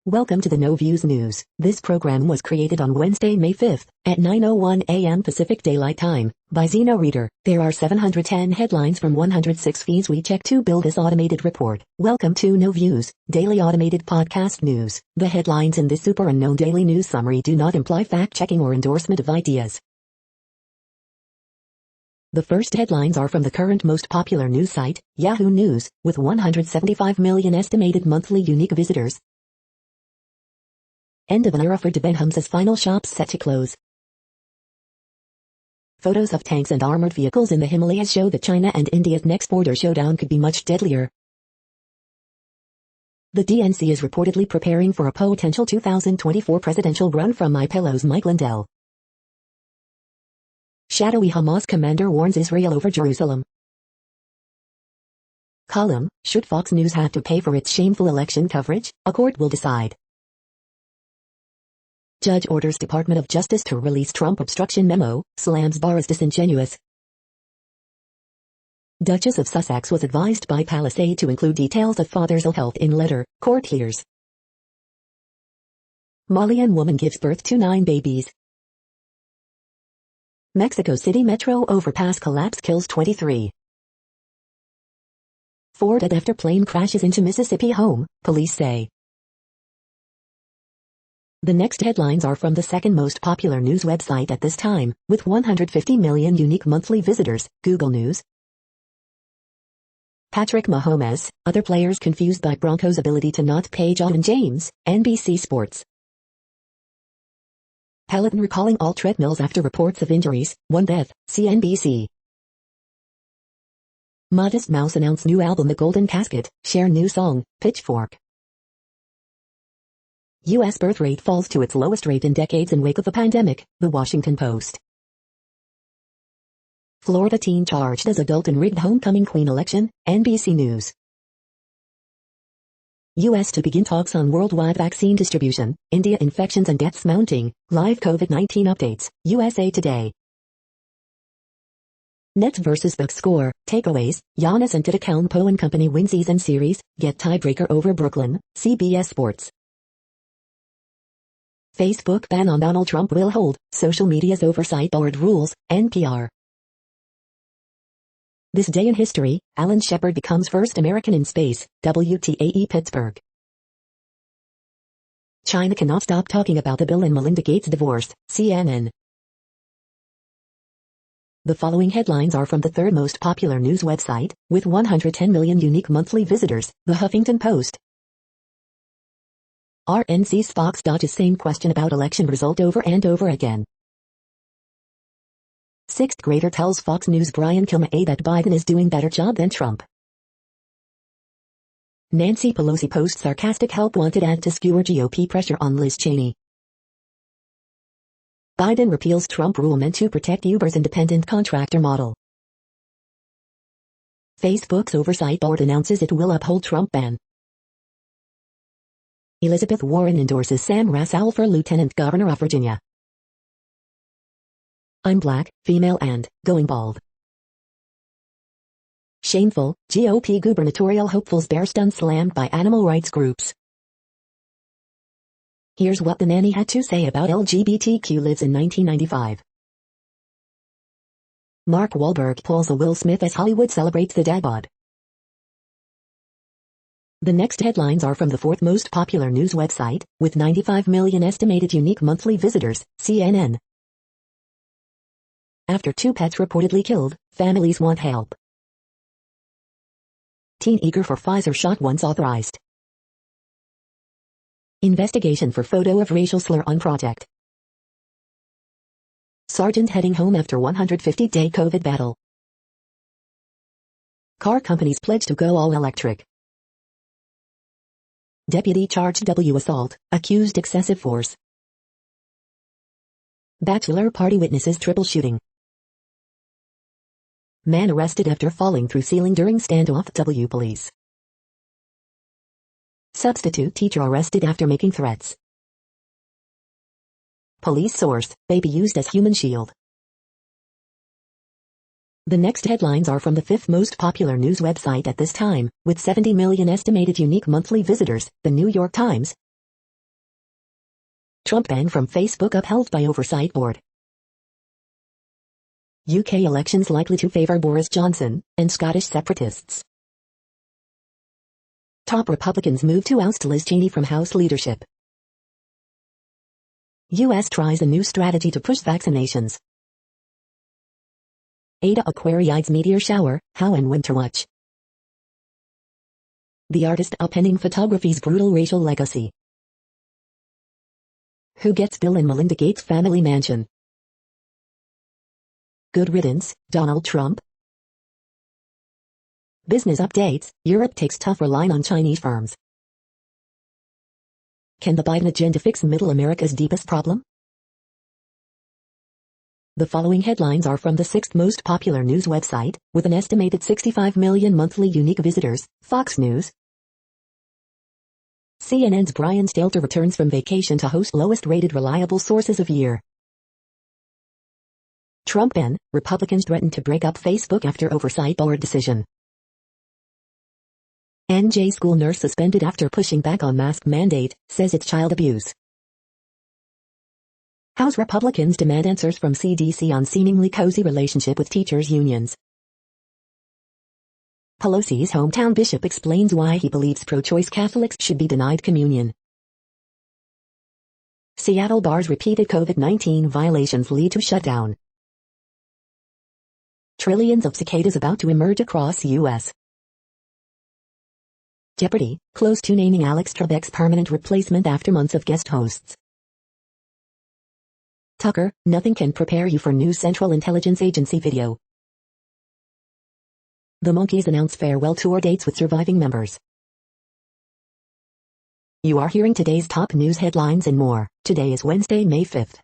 Welcome to the No Views News. This program was created on Wednesday, May 5th, at 9:01 a.m. Pacific Daylight Time, by Zeno Reader. There are 710 headlines from 106 feeds we check to build this automated report. Welcome to No Views, daily automated podcast news. The headlines in this super unknown daily news summary do not imply fact-checking or endorsement of ideas. The first headlines are from the current most popular news site, Yahoo News, with 175 million estimated monthly unique visitors. End of an era for Debenham's final shops set to close. Photos of tanks and armored vehicles in the Himalayas show that China and India's next border showdown could be much deadlier. The DNC is reportedly preparing for a potential 2024 presidential run from MyPillow's Mike Lindell. Shadowy Hamas commander warns Israel over Jerusalem. Column: Should Fox News have to pay for its shameful election coverage? A court will decide. Judge orders Department of Justice to release Trump obstruction memo, slams Barr as disingenuous. Duchess of Sussex was advised by Palisade to include details of father's ill health in letter, court hears. Malian woman gives birth to 9 babies. Mexico City Metro overpass collapse kills 23. 4 dead after plane crashes into Mississippi home, police say. The next headlines are from the second most popular news website at this time, with 150 million unique monthly visitors, Google News. Patrick Mahomes, other players confused by Broncos' ability to not pay John James, NBC Sports. Peloton recalling all treadmills after reports of injuries, 1 death, CNBC. Modest Mouse announce new album The Golden Casket, share new song, Pitchfork. U.S. birth rate falls to its lowest rate in decades in wake of the pandemic, The Washington Post. Florida teen charged as adult in rigged homecoming queen election, NBC News. U.S. to begin talks on worldwide vaccine distribution, India infections and deaths mounting, live COVID-19 updates, USA Today. Nets vs Bucks score, takeaways, Giannis Antetokounmpo and company win season series, get tiebreaker over Brooklyn, CBS Sports. Facebook ban on Donald Trump will hold, social media's oversight board rules, NPR. This day in history, Alan Shepard becomes first American in space, WTAE Pittsburgh. China cannot stop talking about the Bill and Melinda Gates divorce, CNN. The following headlines are from the third most popular news website, with 110 million unique monthly visitors, The Huffington Post. RNC's Fox dodges same question about election result over and over again. Sixth grader tells Fox News Brian Kilmeade that Biden is doing better job than Trump. Nancy Pelosi posts sarcastic help wanted ad to skewer GOP pressure on Liz Cheney. Biden repeals Trump rule meant to protect Uber's independent contractor model. Facebook's oversight board announces it will uphold Trump ban. Elizabeth Warren endorses Sam Rassel for Lieutenant Governor of Virginia. I'm black, female and going bald. Shameful, GOP gubernatorial hopefuls bear stun slammed by animal rights groups. Here's what the nanny had to say about LGBTQ lives in 1995. Mark Wahlberg pulls a Will Smith as Hollywood celebrates the dad bod. The next headlines are from the fourth most popular news website, with 95 million estimated unique monthly visitors, CNN. After 2 pets reportedly killed, families want help. Teen eager for Pfizer shot once authorized. Investigation for photo of racial slur on project. Sergeant heading home after 150-day COVID battle. Car companies pledge to go all electric. Deputy charged W assault, accused excessive force. Bachelor party witnesses triple shooting. Man arrested after falling through ceiling during standoff. W police. Substitute teacher arrested after making threats. Police source, baby used as human shield. The next headlines are from the fifth most popular news website at this time, with 70 million estimated unique monthly visitors, The New York Times. Trump ban from Facebook upheld by Oversight Board. UK elections likely to favour Boris Johnson and Scottish separatists. Top Republicans move to oust Liz Cheney from House leadership. US tries a new strategy to push vaccinations. Ada Aquariids meteor shower, how and when to watch. The artist upending photography's brutal racial legacy. Who gets Bill and Melinda Gates' family mansion? Good riddance, Donald Trump. Business updates, Europe takes tougher line on Chinese firms. Can the Biden agenda fix Middle America's deepest problem? The following headlines are from the 6th most popular news website, with an estimated 65 million monthly unique visitors, Fox News. CNN's Brian Stelter returns from vacation to host lowest-rated reliable sources of year. Trump ban, Republicans threaten to break up Facebook after Oversight Board decision. NJ school nurse suspended after pushing back on mask mandate, says it's child abuse. House Republicans demand answers from CDC on seemingly cozy relationship with teachers' unions. Pelosi's hometown bishop explains why he believes pro-choice Catholics should be denied communion. Seattle bars repeated COVID-19 violations lead to shutdown. Trillions of cicadas about to emerge across U.S. Jeopardy, close to naming Alex Trebek's permanent replacement after months of guest hosts. Tucker, nothing can prepare you for new Central Intelligence Agency video. The Monkees announce farewell tour dates with surviving members. You are hearing today's top news headlines and more. Today is Wednesday, May 5th.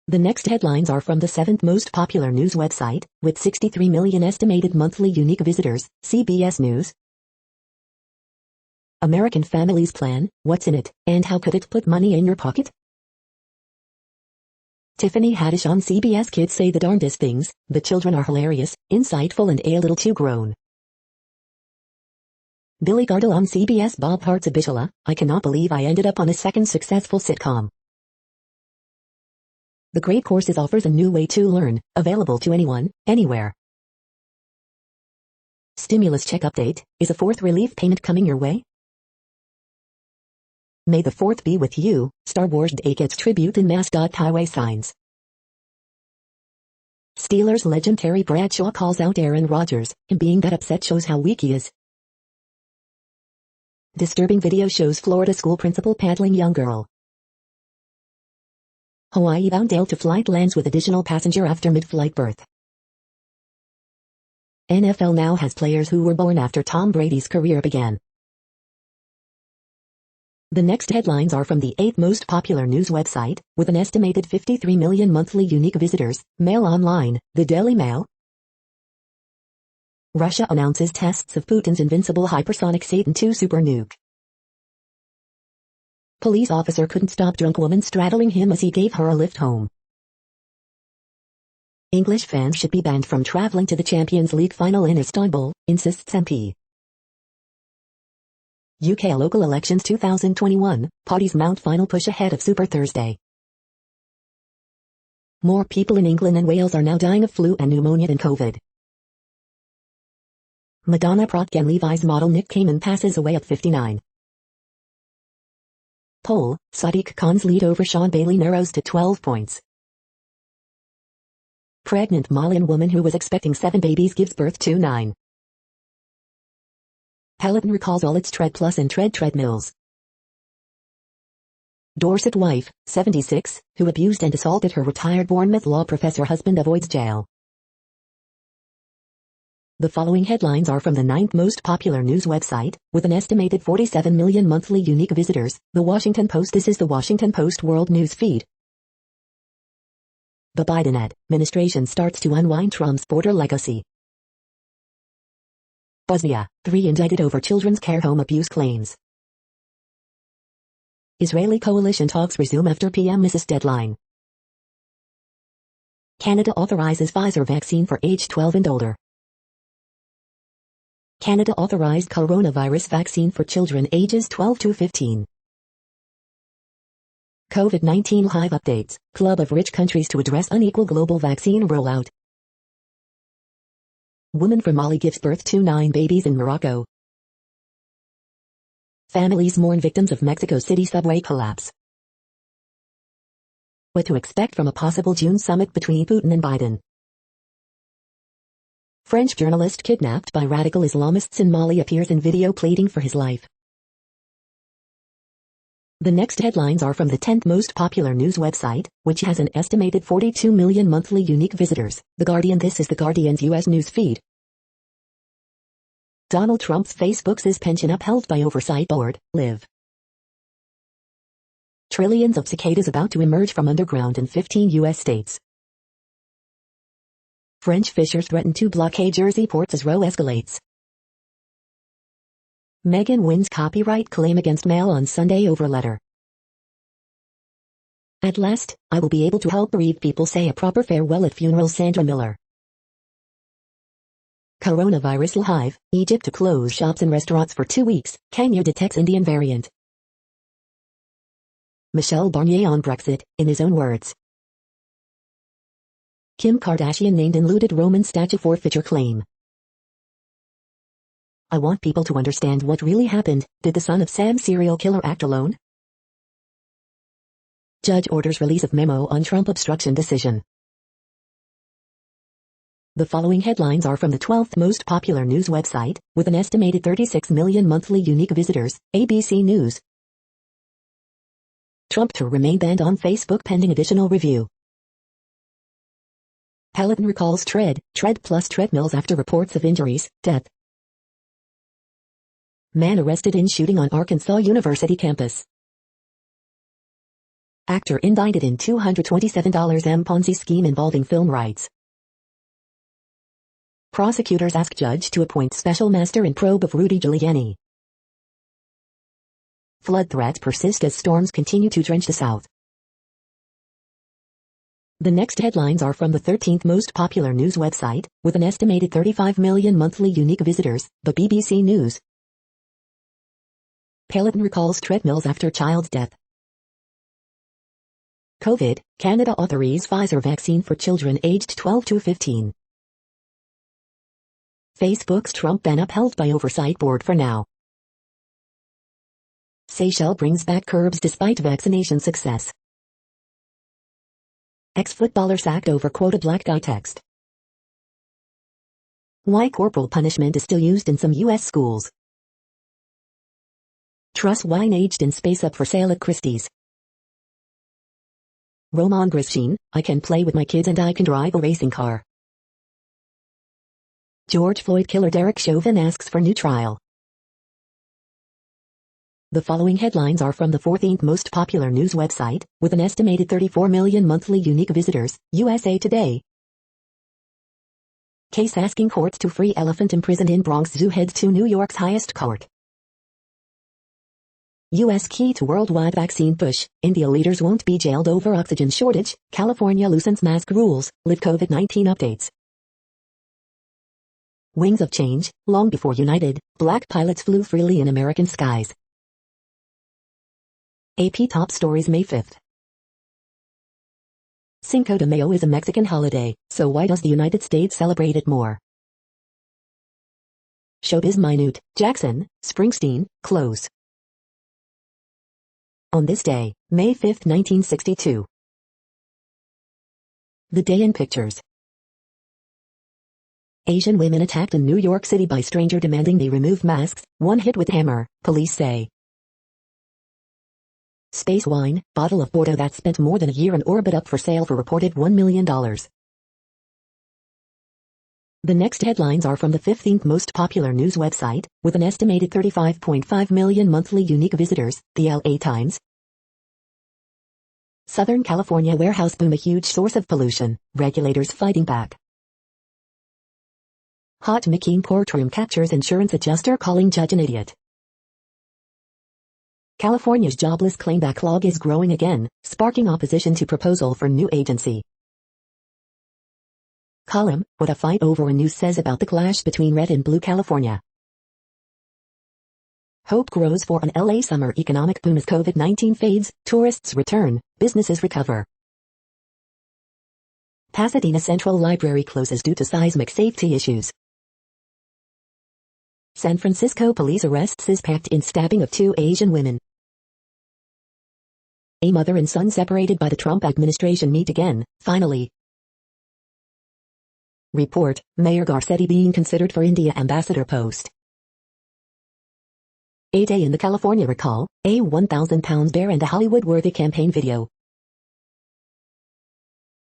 The next headlines are from the 7th most popular news website, with 63 million estimated monthly unique visitors, CBS News. American Families Plan, what's in it, and how could it put money in your pocket? Tiffany Haddish on CBS Kids say the darndest things, the children are hilarious, insightful and a little too grown. Billy Gardell on CBS Bob Hart's Abishala, I cannot believe I ended up on a second successful sitcom. The Great Courses offers a new way to learn, available to anyone, anywhere. Stimulus check update, is a fourth relief payment coming your way? May the 4th be with you, Star Wars Day gets tribute in mascot highway signs. Steelers legend Terry Bradshaw calls out Aaron Rodgers, him being that upset shows how weak he is. Disturbing video shows Florida school principal paddling young girl. Hawaii-bound Delta flight lands with additional passenger after mid-flight birth. NFL now has players who were born after Tom Brady's career began. The next headlines are from the 8th most popular news website, with an estimated 53 million monthly unique visitors, Mail Online, the Daily Mail. Russia announces tests of Putin's invincible hypersonic Satan II super nuke. Police officer couldn't stop drunk woman straddling him as he gave her a lift home. English fans should be banned from traveling to the Champions League final in Istanbul, insists MP. UK local elections 2021, parties mount final push ahead of Super Thursday. More people in England and Wales are now dying of flu and pneumonia than COVID. Madonna Protgen Levi's model Nick Kamen passes away at 59. Poll, Sadiq Khan's lead over Sean Bailey narrows to 12 points. Pregnant Malian woman who was expecting 7 babies gives birth to 9. Peloton recalls all its Tread Plus and Tread treadmills. Dorset wife, 76, who abused and assaulted her retired Bournemouth law professor husband avoids jail. The following headlines are from the 9th most popular news website, with an estimated 47 million monthly unique visitors, The Washington Post. This is the Washington Post World News Feed. The Biden administration starts to unwind Trump's border legacy. Bosnia, 3 indicted over children's care home abuse claims. Israeli coalition talks resume after PM misses deadline. Canada authorizes Pfizer vaccine for age 12 and older. Canada authorized coronavirus vaccine for children ages 12 to 15. COVID-19 live updates. Club of rich countries to address unequal global vaccine rollout. Woman from Mali gives birth to 9 babies in Morocco. Families mourn victims of Mexico City subway collapse. What to expect from a possible June summit between Putin and Biden. French journalist kidnapped by radical Islamists in Mali appears in video pleading for his life. The next headlines are from the 10th most popular news website, which has an estimated 42 million monthly unique visitors. The Guardian. This is The Guardian's U.S. news feed. Donald Trump's Facebook's pension upheld by oversight board, live. Trillions of cicadas about to emerge from underground in 15 U.S. states. French fishers threaten to blockade Jersey ports as row escalates. Meghan wins copyright claim against Mail on Sunday over letter. At last, I will be able to help bereaved people say a proper farewell at funeral. Sandra Miller. Coronavirus live, Egypt to close shops and restaurants for 2 weeks, Kenya detects Indian variant. Michel Barnier on Brexit, in his own words. Kim Kardashian named in looted Roman statue forfeiture claim. I want people to understand what really happened. Did the son of Sam serial killer act alone? Judge orders release of memo on Trump obstruction decision. The following headlines are from the 12th most popular news website, with an estimated 36 million monthly unique visitors, ABC News. Trump to remain banned on Facebook pending additional review. Peloton recalls Tread Plus treadmills after reports of injuries, death. Man arrested in shooting on Arkansas University campus. Actor indicted in $227 Ponzi scheme involving film rights. Prosecutors ask judge to appoint special master in probe of Rudy Giuliani. Flood threats persist as storms continue to drench the South. The next headlines are from the 13th most popular news website, with an estimated 35 million monthly unique visitors, the BBC News. Peloton recalls treadmills after child death. COVID, Canada authorizes Pfizer vaccine for children aged 12 to 15. Facebook's Trump ban upheld by oversight board for now. Seychelles brings back curbs despite vaccination success. Ex-footballer sacked over quoted black guy text. Why corporal punishment is still used in some U.S. schools. Truss wine aged in space up for sale at Christie's. Roman Grishchin, I can play with my kids and I can drive a racing car. George Floyd killer Derek Chauvin asks for new trial. The following headlines are from the 14th most popular news website, with an estimated 34 million monthly unique visitors, USA Today. Case asking courts to free elephant imprisoned in Bronx Zoo heads to New York's highest court. U.S. key to worldwide vaccine push, India leaders won't be jailed over oxygen shortage, California loosens mask rules, live COVID-19 updates. Wings of change, long before United, black pilots flew freely in American skies. AP top stories May 5th. Cinco de Mayo is a Mexican holiday, so why does the United States celebrate it more? Showbiz minute, Jackson, Springsteen, close. On this day, May 5, 1962. The day in pictures. Asian women attacked in New York City by stranger demanding they remove masks, one hit with hammer, police say. Space wine, bottle of Bordeaux that spent more than a year in orbit up for sale for reported $1 million. The next headlines are from the 15th most popular news website, with an estimated 35.5 million monthly unique visitors, the LA Times. Southern California warehouse boom a huge source of pollution, regulators fighting back. Hot McKean courtroom captures insurance adjuster calling judge an idiot. California's jobless claim backlog is growing again, sparking opposition to proposal for new agency. Column, what a fight over a news says about the clash between red and blue California. Hope grows for an LA summer economic boom as COVID-19 fades, tourists return, businesses recover. Pasadena Central Library closes due to seismic safety issues. San Francisco police arrest suspect in stabbing of 2 Asian women. A mother and son separated by the Trump administration meet again, finally. Report, Mayor Garcetti being considered for India ambassador post. A day in the California recall, a 1,000-pound bear and a Hollywood-worthy campaign video.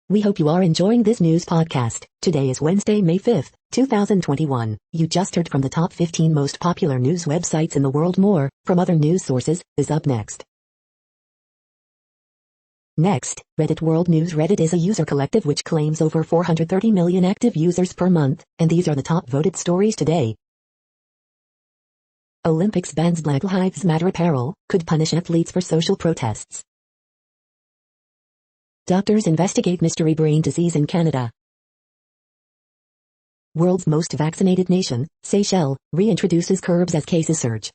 We hope you are enjoying this news podcast. Today is Wednesday, May 5th, 2021. You just heard from the top 15 most popular news websites in the world. More, from other news sources, is up next. Next, Reddit World News. Reddit is a user collective which claims over 430 million active users per month, and these are the top voted stories today. Olympics bans Black Lives Matter apparel, could punish athletes for social protests. Doctors investigate mystery brain disease in Canada. World's most vaccinated nation, Seychelles, reintroduces curbs as cases surge.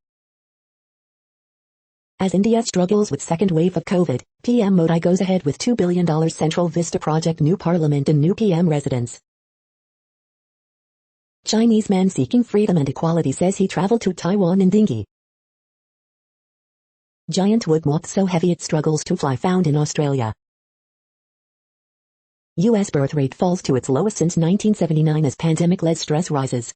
As India struggles with second wave of COVID, PM Modi goes ahead with $2 billion Central Vista project, new parliament and new PM residence. Chinese man seeking freedom and equality says he traveled to Taiwan in dinghy. Giant wood moth so heavy it struggles to fly found in Australia. U.S. birth rate falls to its lowest since 1979 as pandemic-led stress rises.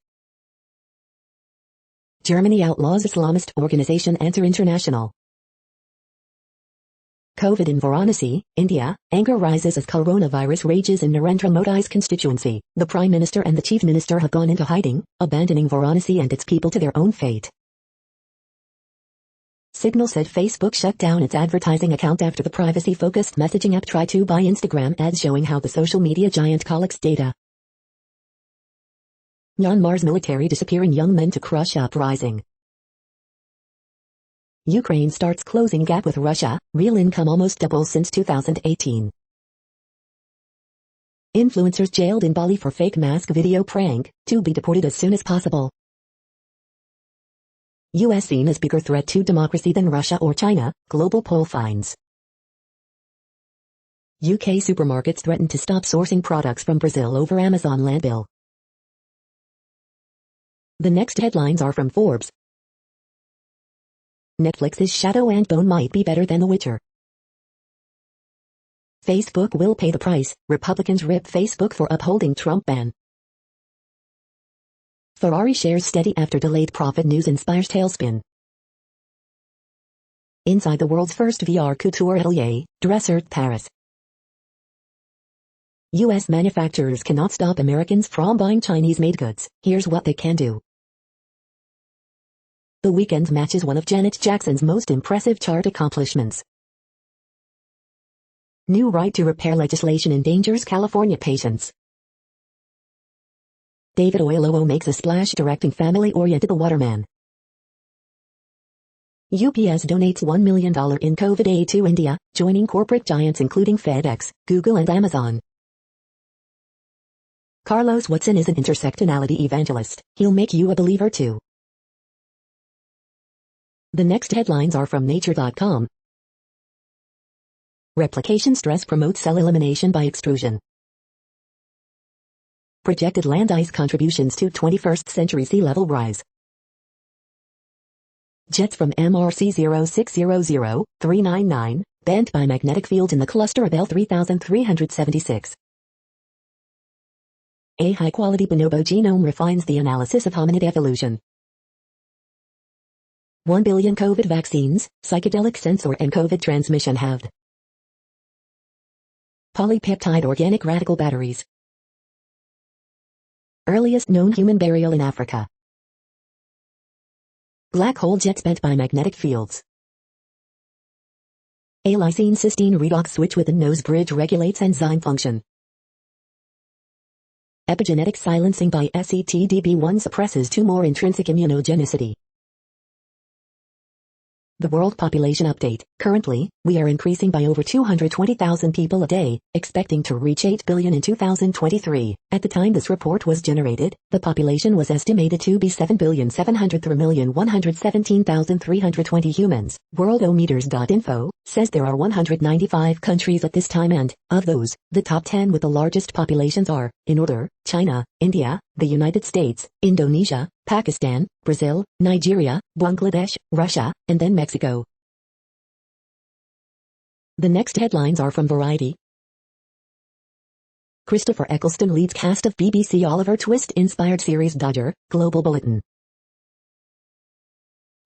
Germany outlaws Islamist organization Answer International. COVID in Varanasi, India, anger rises as coronavirus rages in Narendra Modi's constituency. The Prime Minister and the Chief Minister have gone into hiding, abandoning Varanasi and its people to their own fate. Signal said Facebook shut down its advertising account after the privacy-focused messaging app tried to buy Instagram ads, showing how the social media giant collects data. Myanmar's military disappearing young men to crush uprising. Ukraine starts closing gap with Russia, real income almost doubles since 2018. Influencers jailed in Bali for fake mask video prank, to be deported as soon as possible. U.S. seen as bigger threat to democracy than Russia or China, global poll finds. UK supermarkets threaten to stop sourcing products from Brazil over Amazon land bill. The next headlines are from Forbes. Netflix's Shadow and Bone might be better than The Witcher. Facebook will pay the price, Republicans rip Facebook for upholding Trump ban. Ferrari shares steady after delayed profit, news inspires tailspin. Inside the world's first VR couture atelier, Dressert Paris. U.S. manufacturers cannot stop Americans from buying Chinese-made goods. Here's what they can do. The Weeknd matches one of Janet Jackson's most impressive chart accomplishments. New right to repair legislation endangers California patients. David Oyelowo makes a splash directing family-oriented The Waterman. UPS donates $1 million in COVID aid to India, joining corporate giants including FedEx, Google and Amazon. Carlos Watson is an intersectionality evangelist. He'll make you a believer too. The next headlines are from Nature.com. Replication stress promotes cell elimination by extrusion. Projected land ice contributions to 21st century sea level rise. Jets from MRC 0600399, bent by magnetic fields in the cluster of L3376. A high-quality bonobo genome refines the analysis of hominid evolution. 1 billion COVID vaccines, psychedelic sensor and COVID transmission halved. Polypeptide organic radical batteries. Earliest known human burial in Africa. Black hole jets bent by magnetic fields. A lysine-cysteine redox switch within nose bridge regulates enzyme function. Epigenetic silencing by SETDB1 suppresses tumor intrinsic immunogenicity. The World Population Update. Currently, we are increasing by over 220,000 people a day, expecting to reach 8 billion in 2023. At the time this report was generated, the population was estimated to be 7,703,117,320 humans. Worldometers.info says there are 195 countries at this time, and, of those, the top 10 with the largest populations are, in order, China, India, the United States, Indonesia, Pakistan, Brazil, Nigeria, Bangladesh, Russia, and then Mexico. The next headlines are from Variety. Christopher Eccleston leads cast of BBC Oliver Twist-inspired series Dodger, Global Bulletin.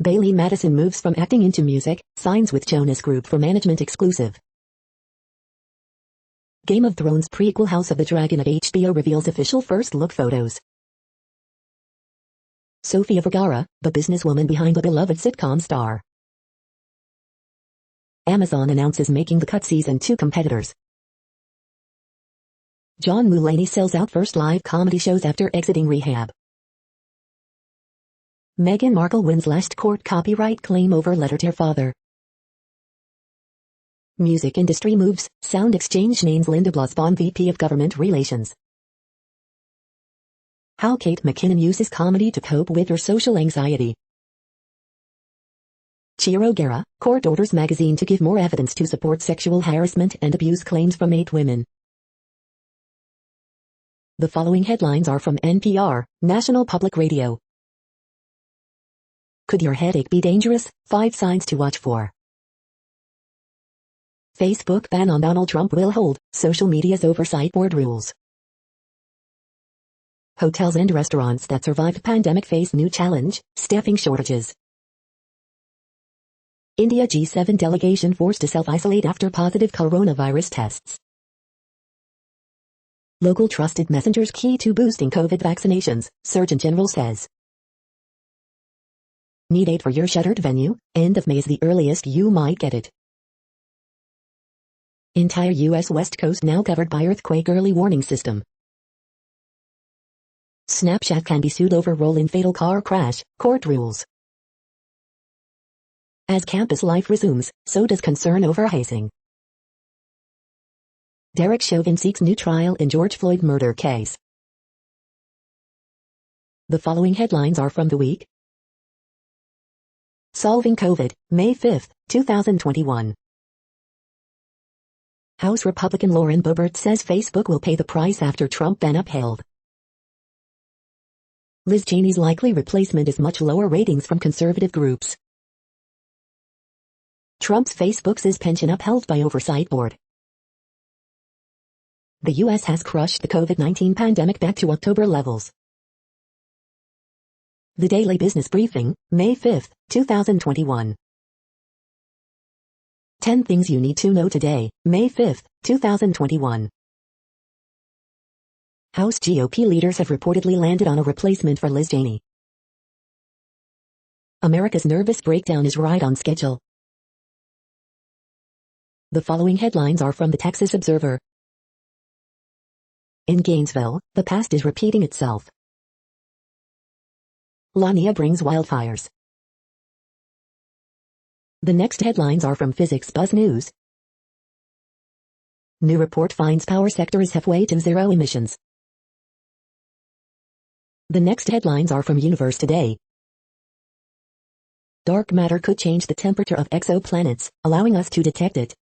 Bailey Madison moves from acting into music, signs with Jonas Group for management exclusive. Game of Thrones prequel House of the Dragon of HBO reveals official first-look photos. Sofia Vergara, the businesswoman behind the beloved sitcom Star. Amazon announces Making the Cut Season 2 competitors. John Mulaney sells out first live comedy shows after exiting rehab. Meghan Markle wins last court copyright claim over letter to her father. Music industry moves, Sound Exchange names Linda Blasbaum VP of Government Relations. How Kate McKinnon uses comedy to cope with her social anxiety. Chiro Guerra, court orders magazine to give more evidence to support sexual harassment and abuse claims from 8 women. The following headlines are from NPR, National Public Radio. Could your headache be dangerous? 5 signs to watch for. Facebook ban on Donald Trump will hold, social media's oversight board rules. Hotels and restaurants that survived pandemic face new challenge, staffing shortages. India G7 delegation forced to self-isolate after positive coronavirus tests. Local trusted messengers key to boosting COVID vaccinations, Surgeon General says. Need aid for your shuttered venue? End of May is the earliest you might get it. Entire U.S. West Coast now covered by earthquake early warning system. Snapchat can be sued over role in fatal car crash, court rules. As campus life resumes, so does concern over hazing. Derek Chauvin seeks new trial in George Floyd murder case. The following headlines are from The Week. Solving COVID, May 5, 2021. House Republican Lauren Boebert says Facebook will pay the price after Trump ban upheld. Liz Cheney's likely replacement is much lower ratings from conservative groups. Trump's Facebook suspension upheld by oversight board. The U.S. has crushed the COVID-19 pandemic back to October levels. The Daily Business Briefing, May 5, 2021. 10 things you need to know today, May 5, 2021. House GOP leaders have reportedly landed on a replacement for Liz Cheney. America's nervous breakdown is right on schedule. The following headlines are from the Texas Observer. In Gainesville, the past is repeating itself. La Niña brings wildfires. The next headlines are from Physics Buzz News. New report finds power sector is halfway to zero emissions. The next headlines are from Universe Today. Dark matter could change the temperature of exoplanets, allowing us to detect it.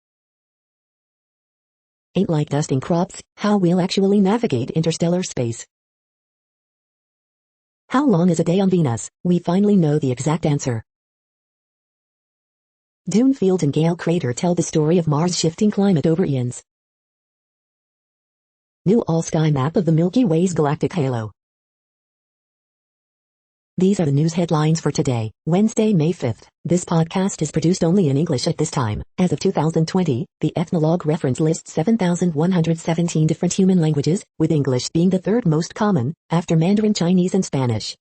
Ain't like dusting crops, how we'll actually navigate interstellar space. How long is a day on Venus? We finally know the exact answer. Dune Field and Gale Crater tell the story of Mars' shifting climate over eons. New all-sky map of the Milky Way's galactic halo. These are the news headlines for today, Wednesday, May 5th. This podcast is produced only in English at this time. As of 2020, the Ethnologue reference lists 7,117 different human languages, with English being the third most common, after Mandarin Chinese and Spanish.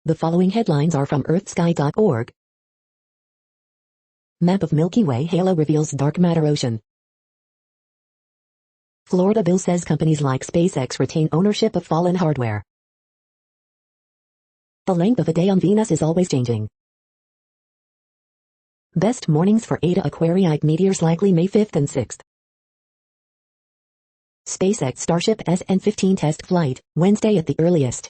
The following headlines are from earthsky.org. Map of Milky Way halo reveals dark matter ocean. Florida bill says companies like SpaceX retain ownership of fallen hardware. The length of a day on Venus is always changing. Best mornings for Eta Aquarii meteors likely May 5th and 6th. SpaceX Starship SN-15 test flight, Wednesday at the earliest.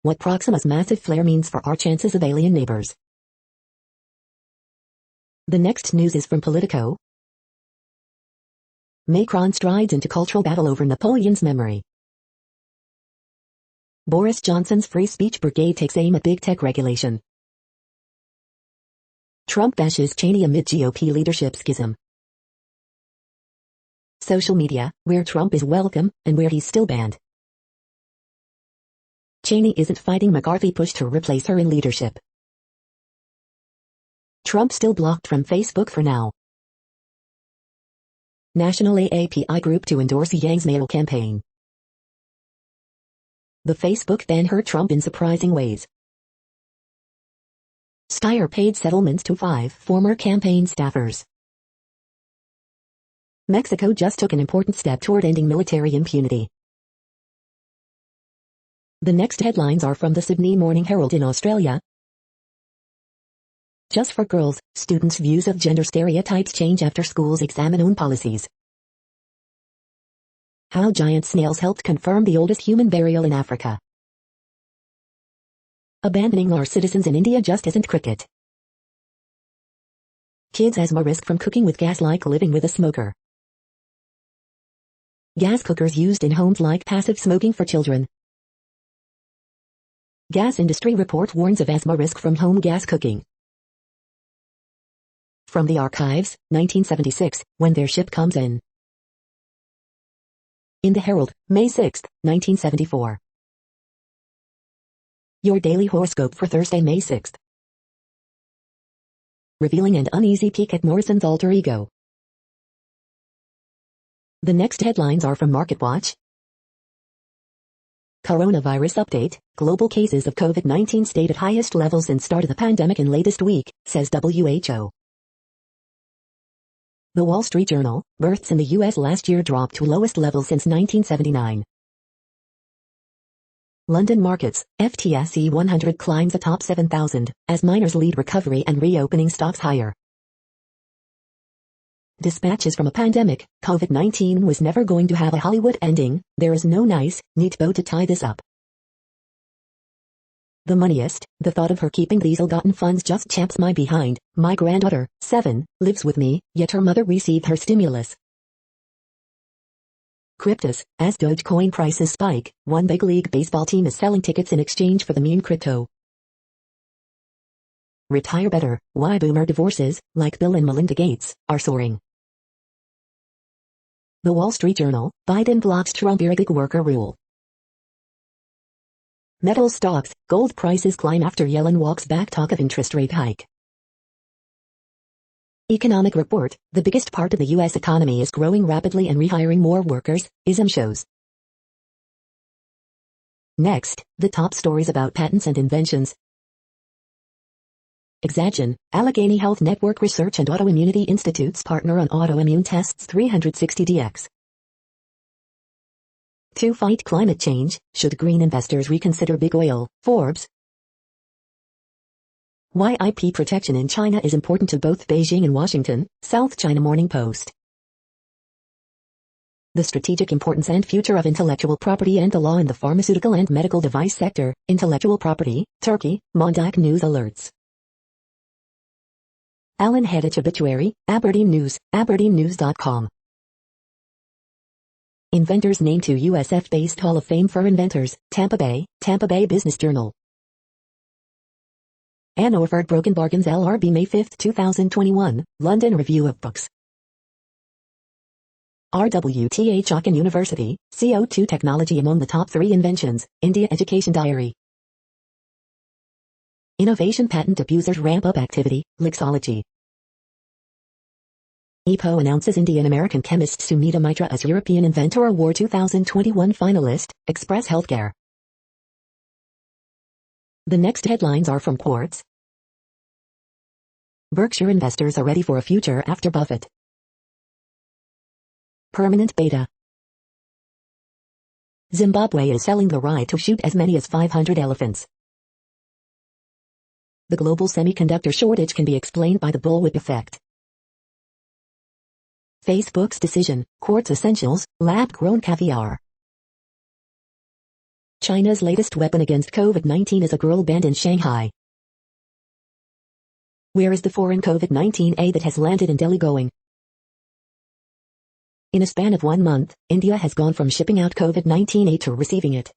What Proxima's massive flare means for our chances of alien neighbors. The next news is from Politico. Macron strides into cultural battle over Napoleon's memory. Boris Johnson's free speech brigade takes aim at big tech regulation. Trump bashes Cheney amid GOP leadership schism. Social media, where Trump is welcome, and where he's still banned. Cheney isn't fighting McCarthy push to replace her in leadership. Trump still blocked from Facebook for now. National AAPI group to endorse Yang's mayoral campaign. The Facebook ban hurt Trump in surprising ways. Steyer paid settlements to 5 former campaign staffers. Mexico just took an important step toward ending military impunity. The next headlines are from the Sydney Morning Herald in Australia. Just for girls, students' views of gender stereotypes change after schools examine own policies. How giant snails helped confirm the oldest human burial in Africa. Abandoning our citizens in India just isn't cricket. Kids' asthma risk from cooking with gas like living with a smoker. Gas cookers used in homes like passive smoking for children. Gas industry report warns of asthma risk from home gas cooking. From the archives, 1976, when their ship comes in. In the Herald, May 6, 1974. Your daily horoscope for Thursday, May 6th. Revealing and uneasy peek at Morrison's alter ego. The next headlines are from MarketWatch. Coronavirus update, global cases of COVID-19 stayed at highest levels since start of the pandemic in latest week, says WHO. The Wall Street Journal, births in the U.S. last year dropped to lowest level since 1979. London markets, FTSE 100 climbs atop 7,000, as miners lead recovery and reopening stocks higher. Dispatches from a pandemic, COVID-19 was never going to have a Hollywood ending, there is no nice, neat bow to tie this up. The moneyest, the thought of her keeping these ill-gotten funds just chaps my behind. My granddaughter, 7, lives with me, yet her mother received her stimulus. Cryptos, as Dogecoin prices spike, one big league baseball team is selling tickets in exchange for the meme crypto. Retire better, why boomer divorces, like Bill and Melinda Gates, are soaring. The Wall Street Journal, Biden blocks Trump-era gig worker rule. Metal stocks, gold prices climb after Yellen walks back talk of interest rate hike. Economic report, the biggest part of the U.S. economy is growing rapidly and rehiring more workers, ISM shows. Next, the top stories about patents and inventions. Exagen, Allegheny Health Network Research and Autoimmunity Institute's partner on autoimmune tests 360DX. To fight climate change, should green investors reconsider big oil, Forbes. Why IP protection in China is important to both Beijing and Washington, South China Morning Post. The strategic importance and future of intellectual property and the law in the pharmaceutical and medical device sector, intellectual property, Turkey, Mondak News alerts. Alan Heddich obituary, Aberdeen News, aberdeennews.com. Inventors named to USF-based Hall of Fame for Inventors, Tampa Bay Business Journal. Anne Orford Broken Bargains LRB May 5, 2021, London Review of Books. RWTH Aachen University, CO2 technology among the top 3 inventions, India Education Diary. Innovation patent abusers ramp up activity, Lixology. EPO announces Indian-American chemist Sumita Mitra as European Inventor Award 2021 finalist, Express Healthcare. The next headlines are from Quartz. Berkshire investors are ready for a future after Buffett. Permanent beta. Zimbabwe is selling the right to shoot as many as 500 elephants. The global semiconductor shortage can be explained by the bullwhip effect. Facebook's decision, Quartz Essentials, lab-grown caviar. China's latest weapon against COVID-19 is a girl banned in Shanghai. Where is the foreign COVID-19 that has landed in Delhi going? In a span of 1 month, India has gone from shipping out COVID-19 aid to receiving it.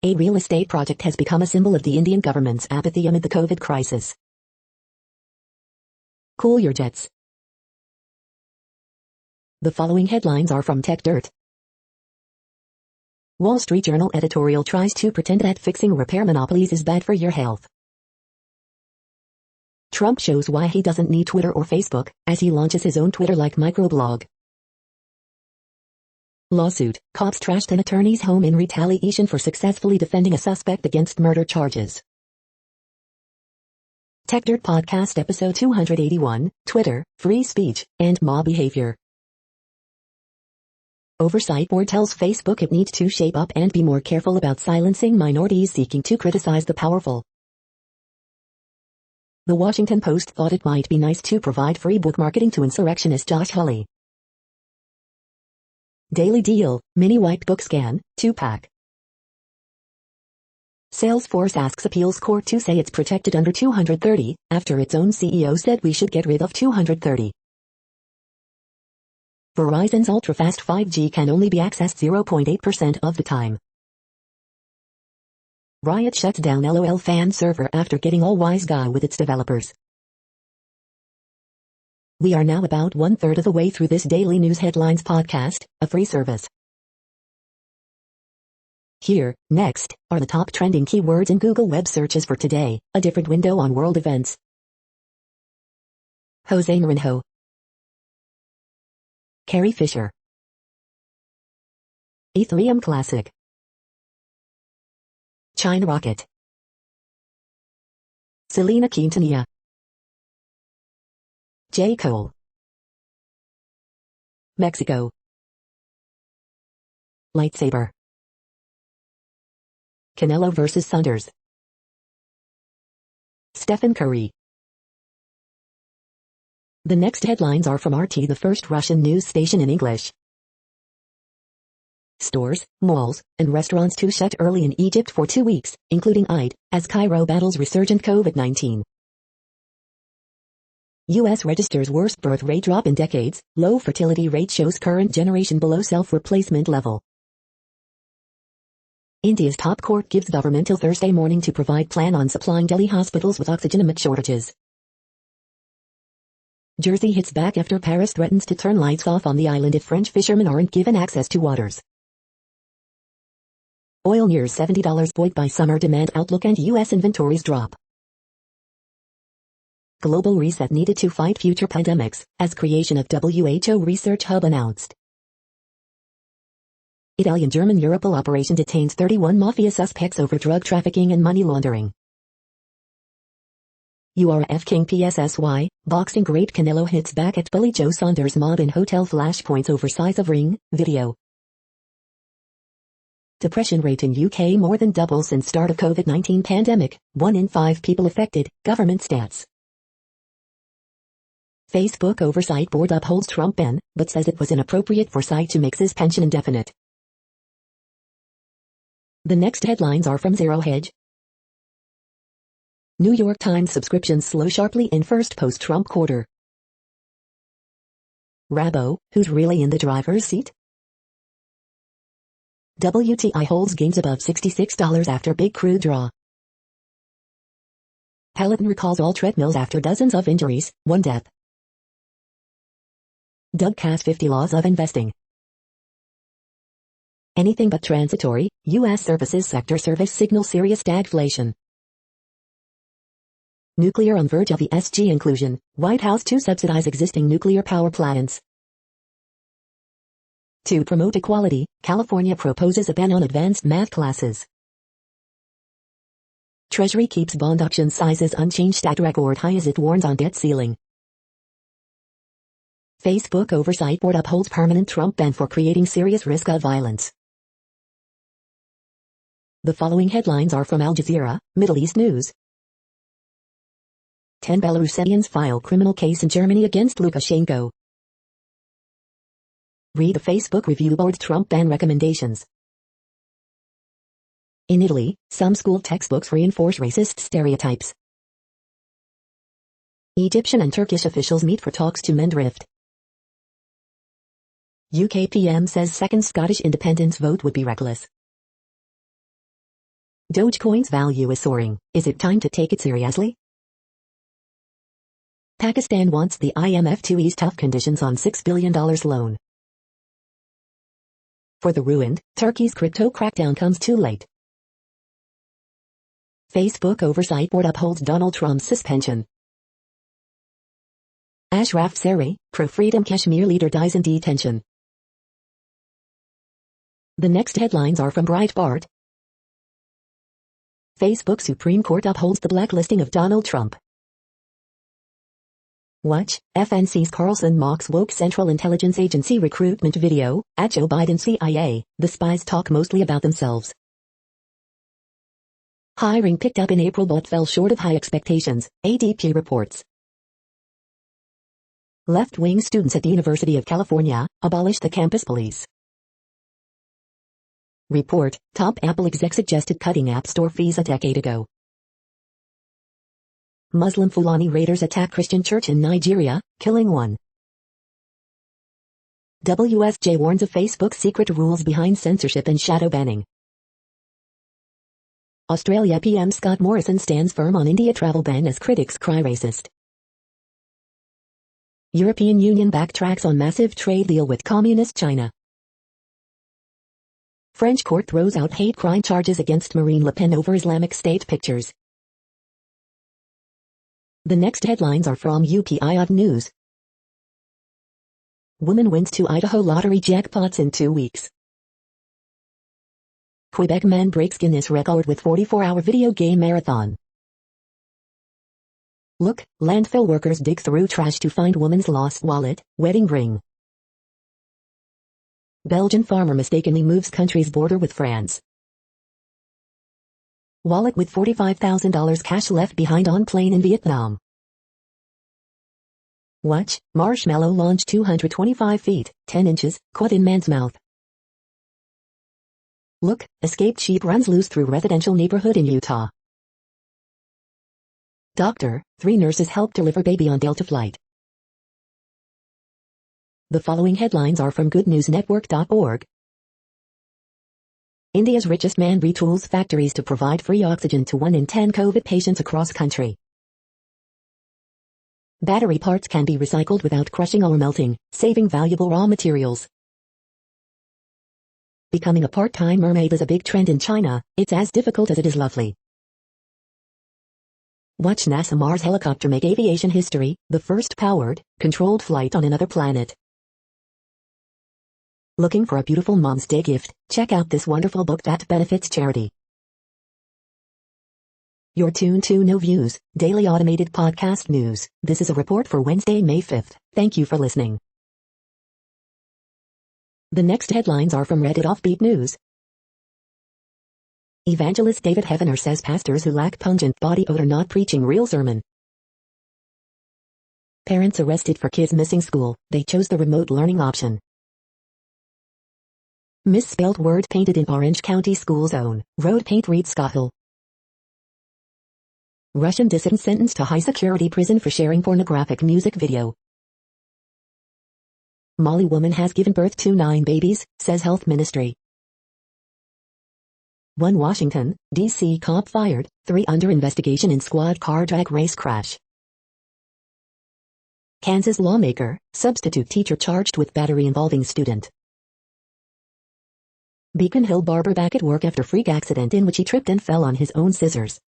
A real estate project has become a symbol of the Indian government's apathy amid the COVID crisis. Cool your jets. The following headlines are from TechDirt. Wall Street Journal editorial tries to pretend that fixing repair monopolies is bad for your health. Trump shows why he doesn't need Twitter or Facebook, as he launches his own Twitter-like microblog. Lawsuit, cops trashed an attorney's home in retaliation for successfully defending a suspect against murder charges. TechDirt Podcast Episode 281, Twitter, Free Speech, and Mob Behavior. Oversight Board tells Facebook it needs to shape up and be more careful about silencing minorities seeking to criticize the powerful. The Washington Post thought it might be nice to provide free book marketing to insurrectionist Josh Hawley. Daily Deal, Mini White Book Scan, 2-pack. Salesforce asks appeals court to say it's protected under 230, after its own CEO said we should get rid of 230. Verizon's ultra-fast 5G can only be accessed 0.8% of the time. Riot shuts down LOL fan server after getting all wise guy with its developers. We are now about 1/3 of the way through this daily news headlines podcast, a free service. Here, next, are the top trending keywords in Google web searches for today, a different window on world events. Jose Mourinho. Carrie Fisher. Ethereum Classic. China Rocket. Selena Quintanilla. J. Cole. Mexico. Lightsaber. Canelo vs. Saunders. Stephen Curry. The next headlines are from RT, the first Russian news station in English. Stores, malls, and restaurants to shut early in Egypt for 2 weeks, including Eid, as Cairo battles resurgent COVID-19. U.S. registers worst birth rate drop in decades, low fertility rate shows current generation below self-replacement level. India's top court gives government till Thursday morning to provide plan on supplying Delhi hospitals with oxygen amid shortages. Jersey hits back after Paris threatens to turn lights off on the island if French fishermen aren't given access to waters. Oil nears $70 buoyed by summer demand outlook and U.S. inventories drop. Global reset needed to fight future pandemics, as creation of WHO Research Hub announced. Italian-German Europol operation detains 31 mafia suspects over drug trafficking and money laundering. URF King PSSY, boxing great Canelo hits back at bully Joe Saunders mob in hotel flashpoints over size of ring, video. Depression rate in UK more than double since start of COVID-19 pandemic, 1 in 5 people affected, government stats. Facebook Oversight Board upholds Trump ban, but says it was inappropriate for site to make suspension indefinite. The next headlines are from Zero Hedge. New York Times subscriptions slow sharply in first post-Trump quarter. Rabo, who's really in the driver's seat? WTI holds gains above $66 after big crude draw. Peloton recalls all treadmills after dozens of injuries, 1 death. Doug Cass 50 Laws of Investing. Anything but transitory, U.S. services sector service signals serious stagflation. Nuclear on verge of ESG inclusion, White House to subsidize existing nuclear power plants. To promote equality, California proposes a ban on advanced math classes. Treasury keeps bond auction sizes unchanged at record high as it warns on debt ceiling. Facebook Oversight Board upholds permanent Trump ban for creating serious risk of violence. The following headlines are from Al Jazeera, Middle East News. 10 Belarusians file criminal case in Germany against Lukashenko. Read the Facebook Review Board Trump ban recommendations. In Italy, some school textbooks reinforce racist stereotypes. Egyptian and Turkish officials meet for talks to mend rift. UK PM says second Scottish independence vote would be reckless. Dogecoin's value is soaring. Is it time to take it seriously? Pakistan wants the IMF to ease tough conditions on $6 billion loan. For the ruined, Turkey's crypto crackdown comes too late. Facebook Oversight Board upholds Donald Trump's suspension. Ashraf Sari, pro-freedom Kashmir leader dies in detention. The next headlines are from Breitbart. Facebook Supreme Court upholds the blacklisting of Donald Trump. Watch, FNC's Carlson mocks woke Central Intelligence Agency recruitment video, at Joe Biden's CIA, the spies talk mostly about themselves. Hiring picked up in April but fell short of high expectations, ADP reports. Left-wing students at the University of California abolish the campus police. Report, top Apple exec suggested cutting App Store fees a decade ago. Muslim Fulani raiders attack Christian church in Nigeria, killing one. WSJ warns of Facebook's secret rules behind censorship and shadow banning. Australia PM Scott Morrison stands firm on India travel ban as critics cry racist. European Union backtracks on massive trade deal with communist China. French court throws out hate crime charges against Marine Le Pen over Islamic State pictures. The next headlines are from UPI News. Woman wins 2 Idaho lottery jackpots in 2 weeks. Quebec man breaks Guinness record with 44-hour video game marathon. Look, landfill workers dig through trash to find woman's lost wallet, wedding ring. Belgian farmer mistakenly moves country's border with France. Wallet with $45,000 cash left behind on plane in Vietnam. Watch, marshmallow launch 225 feet, 10 inches, caught in man's mouth. Look, escaped sheep runs loose through residential neighborhood in Utah. Doctor, 3 nurses help deliver baby on Delta flight. The following headlines are from goodnewsnetwork.org. India's richest man retools factories to provide free oxygen to 1 in 10 COVID patients across country. Battery parts can be recycled without crushing or melting, saving valuable raw materials. Becoming a part-time mermaid is a big trend in China. It's as difficult as it is lovely. Watch NASA Mars helicopter make aviation history, the first powered, controlled flight on another planet. Looking for a beautiful Mom's Day gift? Check out this wonderful book that benefits charity. You're tuned to No Views, daily automated podcast news. This is a report for Wednesday, May 5th. Thank you for listening. The next headlines are from Reddit Offbeat News. Evangelist David Heavener says pastors who lack pungent body odor not preaching real sermon. Parents arrested for kids missing school. They chose the remote learning option. Misspelled word painted in Orange County school zone. Road paint reads Scothill. Russian dissident sentenced to high-security prison for sharing pornographic music video. Mali woman has given birth to 9 babies, says health ministry. 1 Washington, D.C. cop fired, 3 under investigation in squad car drag race crash. Kansas lawmaker, substitute teacher charged with battery involving student. Beacon Hill barber back at work after freak accident in which he tripped and fell on his own scissors.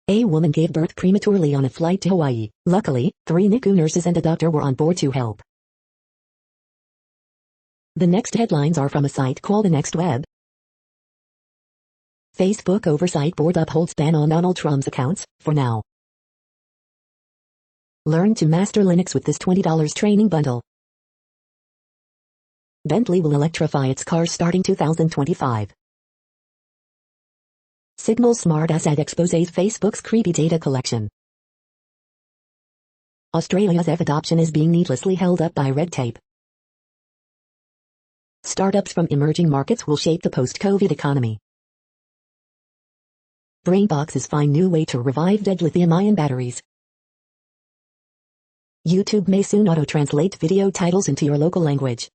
A woman gave birth prematurely on a flight to Hawaii. Luckily, 3 NICU nurses and a doctor were on board to help. The next headlines are from a site called The Next Web. Facebook Oversight Board upholds ban on Donald Trump's accounts, for now. Learn to master Linux with this $20 training bundle. Bentley will electrify its cars starting 2025. Signal smartass ad exposes Facebook's creepy data collection. Australia's EV adoption is being needlessly held up by red tape. Startups from emerging markets will shape the post-COVID economy. Brainboxes find new way to revive dead lithium-ion batteries. YouTube may soon auto-translate video titles into your local language.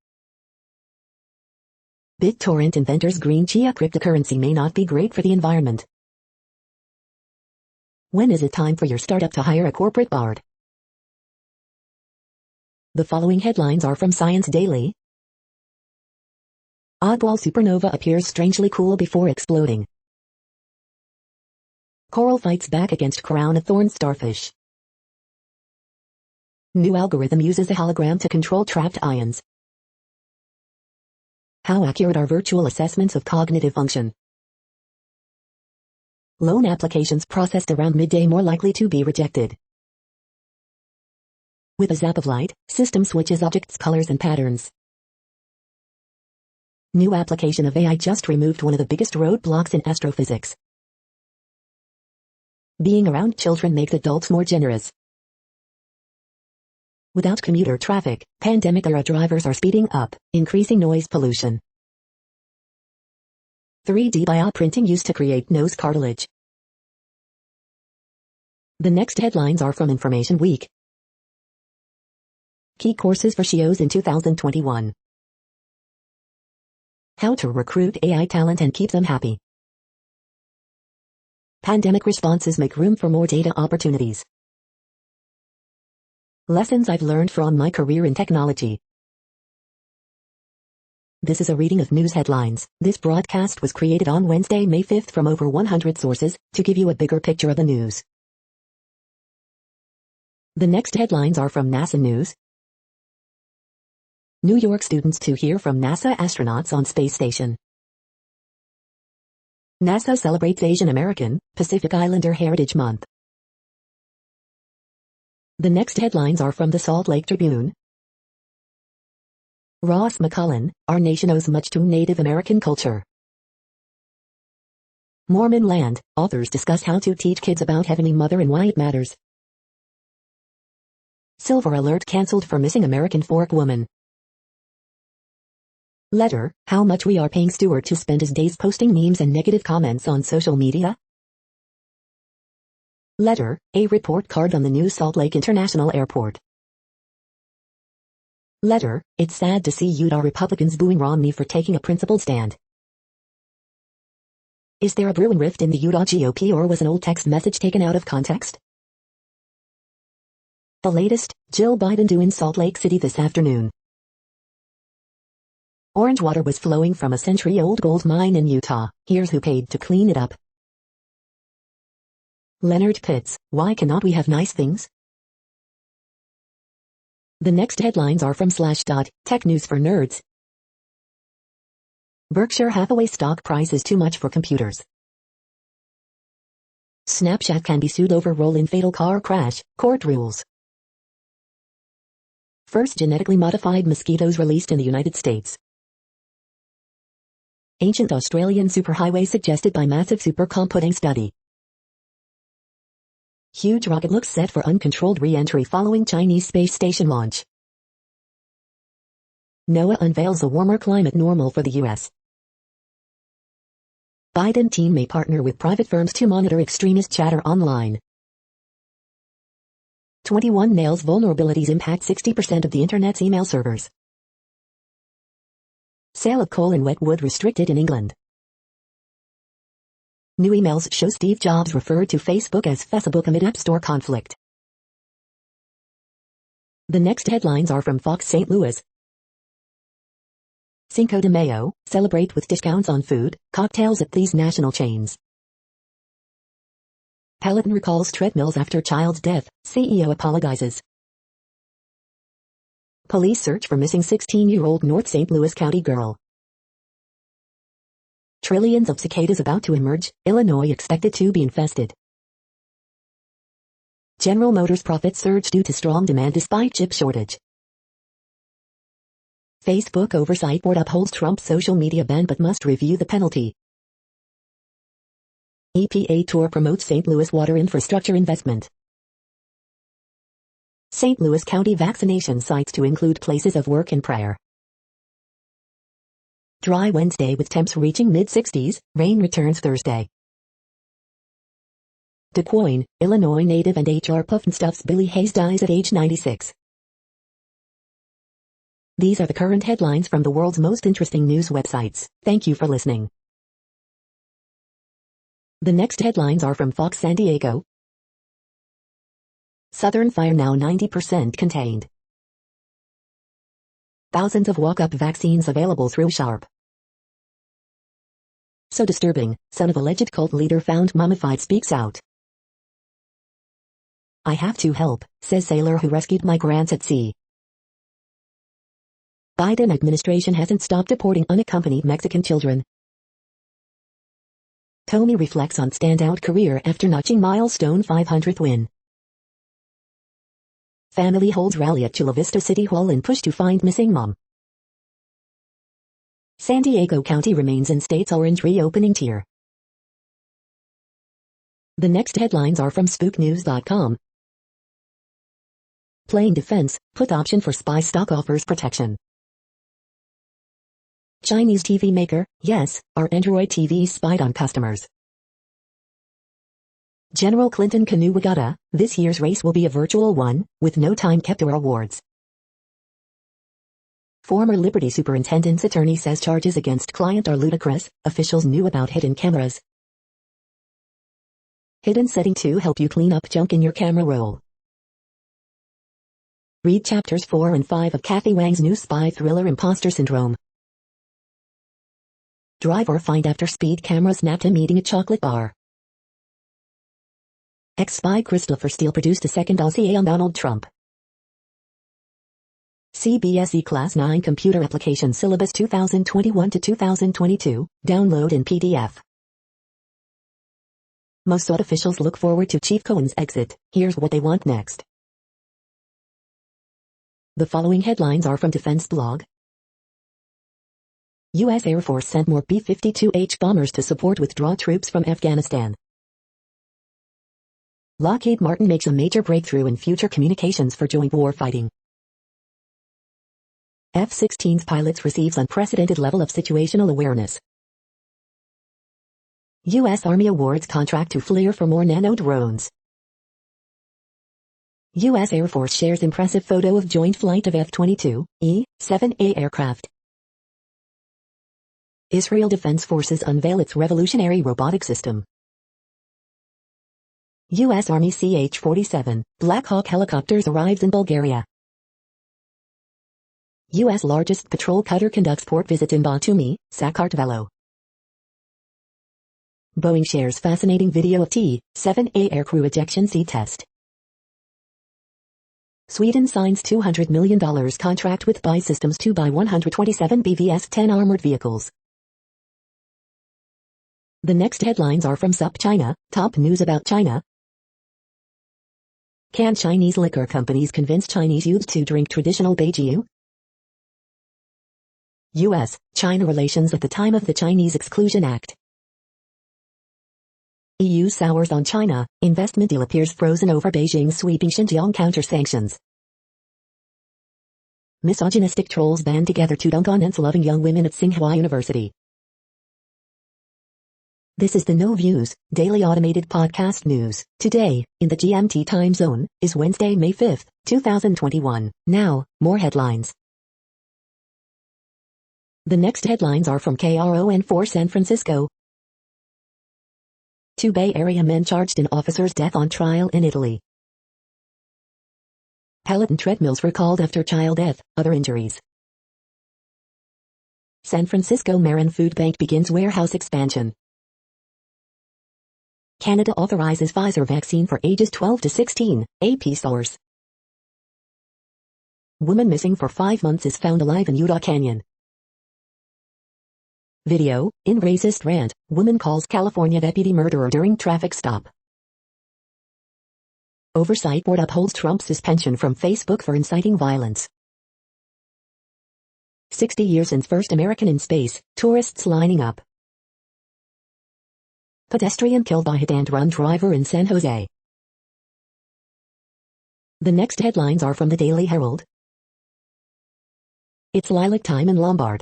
BitTorrent inventors' green chia cryptocurrency may not be great for the environment. When is it time for your startup to hire a corporate bard? The following headlines are from Science Daily. Oddball supernova appears strangely cool before exploding. Coral fights back against crown of thorns starfish. New algorithm uses a hologram to control trapped ions. How accurate are virtual assessments of cognitive function? Loan applications processed around midday more likely to be rejected. With a zap of light, system switches objects' colors and patterns. New application of AI just removed one of the biggest roadblocks in astrophysics. Being around children makes adults more generous. Without commuter traffic, pandemic-era drivers are speeding up, increasing noise pollution. 3D bioprinting used to create nose cartilage. The next headlines are from Information Week. Key courses for SEOs in 2021. How to recruit AI talent and keep them happy. Pandemic responses make room for more data opportunities. Lessons I've learned from my career in technology. This is a reading of news headlines. This broadcast was created on Wednesday, May 5th from over 100 sources to give you a bigger picture of the news. The next headlines are from NASA News. New York students to hear from NASA astronauts on space station. NASA celebrates Asian American, Pacific Islander Heritage Month. The next headlines are from the Salt Lake Tribune. Ross McCullen, our nation owes much to Native American culture. Mormon Land, authors discuss how to teach kids about Heavenly Mother and why it matters. Silver alert cancelled for missing American Fork woman. Letter, how much we are paying Stewart to spend his days posting memes and negative comments on social media? Letter, a report card on the new Salt Lake International Airport. Letter, it's sad to see Utah Republicans booing Romney for taking a principled stand. Is there a brewing rift in the Utah GOP or was an old text message taken out of context? The latest, Jill Biden due in Salt Lake City this afternoon. Orange water was flowing from a century-old gold mine in Utah. Here's who paid to clean it up. Leonard Pitts, why cannot we have nice things? The next headlines are from Slashdot, tech news for nerds. Berkshire Hathaway stock price is too much for computers. Snapchat can be sued over role in fatal car crash, court rules. First genetically modified mosquitoes released in the United States. Ancient Australian superhighway suggested by massive supercomputing study. Huge rocket looks set for uncontrolled re-entry following Chinese space station launch. NOAA unveils a warmer climate normal for the U.S. Biden team may partner with private firms to monitor extremist chatter online. 21 nails vulnerabilities impact 60% of the internet's email servers. Sale of coal and wet wood restricted in England. New emails show Steve Jobs referred to Facebook as Facebook amid App Store conflict. The next headlines are from Fox St. Louis. Cinco de Mayo, celebrate with discounts on food, cocktails at these national chains. Peloton recalls treadmills after child's death, CEO apologizes. Police search for missing 16-year-old North St. Louis County girl. Trillions of cicadas about to emerge, Illinois expected to be infested. General Motors profits surge due to strong demand despite chip shortage. Facebook Oversight Board upholds Trump's social media ban but must review the penalty. EPA tour promotes St. Louis water infrastructure investment. St. Louis County vaccination sites to include places of work and prayer. Dry Wednesday with temps reaching mid-60s, rain returns Thursday. Des Moines, Illinois native and HR Puffnstuff's Billy Hayes dies at age 96. These are the current headlines from the world's most interesting news websites. Thank you for listening. The next headlines are from Fox San Diego. Southern fire now 90% contained. Thousands of walk-up vaccines available through Sharp. So disturbing, son of alleged cult leader found mummified speaks out. I have to help, says sailor who rescued migrants at sea. Biden administration hasn't stopped deporting unaccompanied Mexican children. Tony reflects on standout career after notching milestone 500th win. Family holds rally at Chula Vista City Hall in push to find missing mom. San Diego County remains in state's orange reopening tier. The next headlines are from spooknews.com. Playing defense, put option for spy stock offers protection. Chinese TV maker, yes, our Android TVs spied on customers. General Clinton Canoe Regatta, this year's race will be a virtual one, with no time kept or awards. Former Liberty Superintendent's attorney says charges against client are ludicrous, officials knew about hidden cameras. Hidden setting to help you clean up junk in your camera roll. Read chapters 4 and 5 of Kathy Wang's new spy thriller Imposter Syndrome. Driver fined after speed camera snapped him eating a chocolate bar. Ex-spy Christopher Steele produced a second dossier on Donald Trump. CBSE Class 9 Computer Application Syllabus 2021 to 2022, download in PDF. Mossad officials look forward to Chief Cohen's exit. Here's what they want next. The following headlines are from Defense Blog. U.S. Air Force sent more B-52H bombers to support withdraw troops from Afghanistan. Lockheed Martin makes a major breakthrough in future communications for joint warfighting. F-16's pilots receives unprecedented level of situational awareness. U.S. Army awards contract to FLIR for more nano drones. U.S. Air Force shares impressive photo of joint flight of F-22E-7A aircraft. Israel Defense Forces unveil its revolutionary robotic system. U.S. Army CH-47 Black Hawk helicopters arrives in Bulgaria. U.S. largest patrol cutter conducts port visit in Batumi, Sakartvelo. Boeing shares fascinating video of T-7A aircrew ejection seat test. Sweden signs $200 million contract with BAE Systems to buy 127 BvS-10 armored vehicles. The next headlines are from SUP China, top news about China. Can Chinese liquor companies convince Chinese youth to drink traditional baijiu? U.S.-China relations at the time of the Chinese Exclusion Act. EU sours on China, investment deal appears frozen over Beijing sweeping Xinjiang counter-sanctions. Misogynistic trolls band together to dunk on ants-loving young women at Tsinghua University. This is the No Views, daily automated podcast news. Today, in the GMT time zone, is Wednesday, May 5, 2021. Now, more headlines. The next headlines are from KRON4 San Francisco. 2 Bay Area men charged in officer's death on trial in Italy. Peloton treadmills recalled after child death, other injuries. San Francisco Marin Food Bank begins warehouse expansion. Canada authorizes Pfizer vaccine for ages 12 to 16, AP source. Woman missing for 5 months is found alive in Utah Canyon. Video, in racist rant, woman calls California deputy murderer during traffic stop. Oversight board upholds Trump's suspension from Facebook for inciting violence. 60 years since first American in space, tourists lining up. Pedestrian killed by hit-and-run driver in San Jose. The next headlines are from the Daily Herald. It's lilac time in Lombard.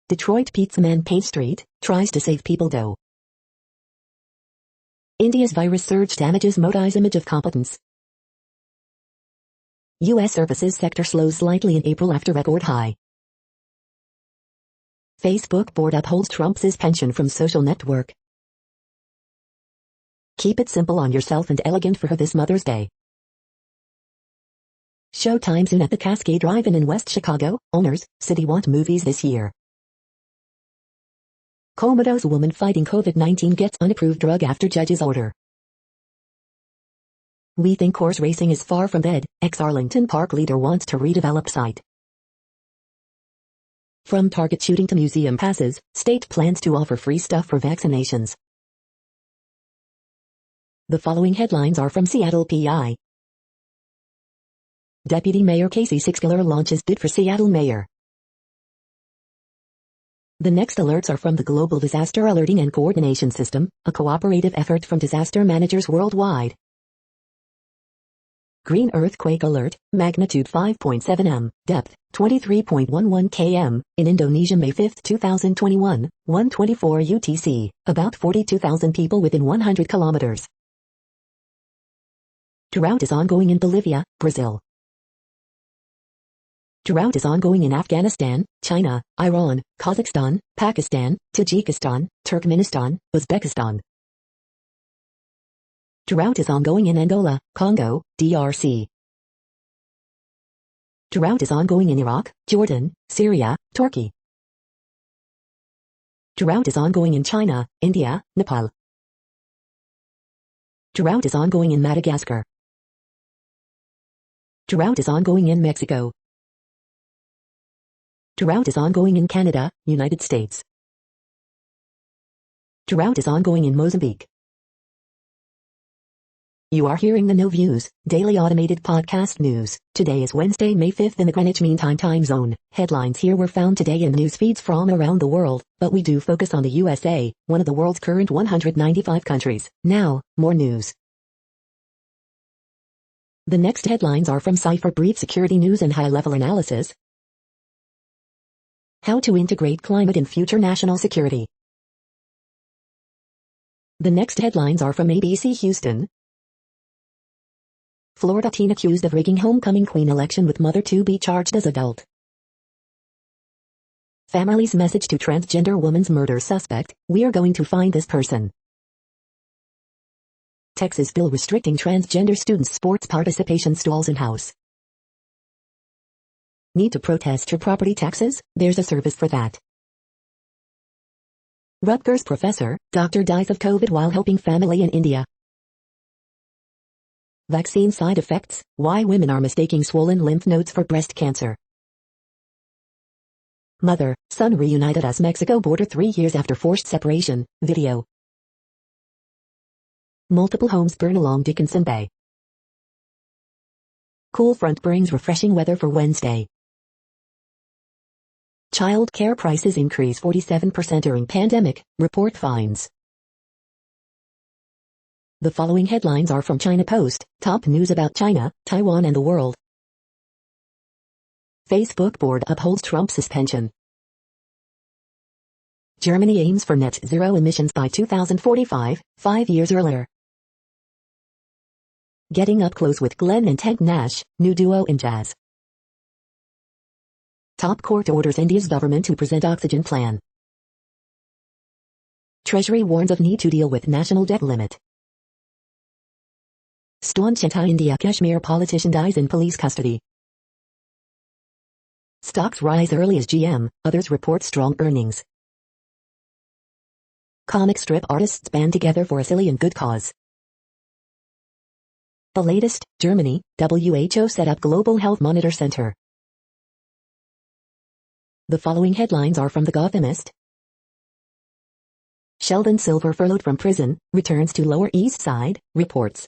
Detroit pizza man paints street, tries to save people dough. India's virus surge damages Modi's image of competence. U.S. services sector slows slightly in April after record high. Facebook board upholds Trump's suspension from social network. Keep it simple on yourself and elegant for her this Mother's Day. Showtime soon at the Cascade Drive-In in West Chicago. Owners, city want movies this year. Comatose woman fighting COVID-19 gets unapproved drug after judge's order. We think horse racing is far from dead. Ex-Arlington Park leader wants to redevelop site. From target shooting to museum passes, state plans to offer free stuff for vaccinations. The following headlines are from Seattle PI. Deputy Mayor Casey Sixkiller launches bid for Seattle mayor. The next alerts are from the Global Disaster Alerting and Coordination System, a cooperative effort from disaster managers worldwide. Green earthquake alert, magnitude 5.7 m, depth 23.11 km, in Indonesia May 5, 2021, 1:24 UTC, about 42,000 people within 100 kilometers. Drought is ongoing in Bolivia, Brazil. Drought is ongoing in Afghanistan, China, Iran, Kazakhstan, Pakistan, Tajikistan, Turkmenistan, Uzbekistan. Drought is ongoing in Angola, Congo, DRC. Drought is ongoing in Iraq, Jordan, Syria, Turkey. Drought is ongoing in China, India, Nepal. Drought is ongoing in Madagascar. Drought is ongoing in Mexico. Drought is ongoing in Canada, United States. Drought is ongoing in Mozambique. You are hearing the No Views, daily automated podcast news. Today is Wednesday, May 5th in the Greenwich Mean Time zone. Headlines here were found today in news feeds from around the world, but we do focus on the USA, one of the world's current 195 countries. Now, more news. The next headlines are from Cypher Brief Security News and High-Level Analysis. How to integrate climate in future national security. The next headlines are from ABC Houston. Florida teen accused of rigging homecoming queen election with mother to be charged as adult. Family's message to transgender woman's murder suspect, we are going to find this person. Texas bill restricting transgender students' sports participation stalls in House. Need to protest your property taxes? There's a service for that. Rutgers professor, doctor dies of COVID while helping family in India. Vaccine side effects, why women are mistaking swollen lymph nodes for breast cancer. Mother, son reunited as Mexico border 3 years after forced separation, video. Multiple homes burn along Dickinson Bay. Cool front brings refreshing weather for Wednesday. Child care prices increase 47% during pandemic, report finds. The following headlines are from China Post, top news about China, Taiwan and the world. Facebook board upholds Trump suspension. Germany aims for net zero emissions by 2045, 5 years earlier. Getting up close with Glenn and Ted Nash, new duo in jazz. Top court orders India's government to present oxygen plan. Treasury warns of need to deal with national debt limit. Stauncheta India Kashmir politician dies in police custody. Stocks rise early as GM, others report strong earnings. Comic strip artists band together for a silly and good cause. The latest, Germany, WHO set up Global Health Monitor Center. The following headlines are from The Gothamist. Sheldon Silver furloughed from prison, returns to Lower East Side, reports.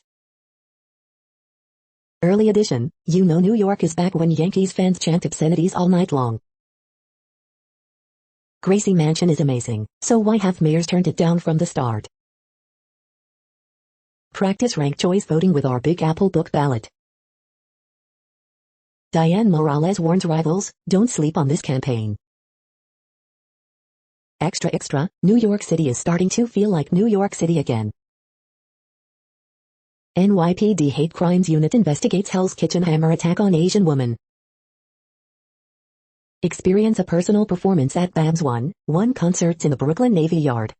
Early edition, you know New York is back when Yankees fans chant obscenities all night long. Gracie Mansion is amazing, so why have mayors turned it down from the start? Practice ranked choice voting with our Big Apple book ballot. Diane Morales warns rivals, don't sleep on this campaign. Extra extra, New York City is starting to feel like New York City again. NYPD Hate Crimes Unit investigates Hell's Kitchen hammer attack on Asian woman. Experience a personal performance at Babs 1 concerts in the Brooklyn Navy Yard.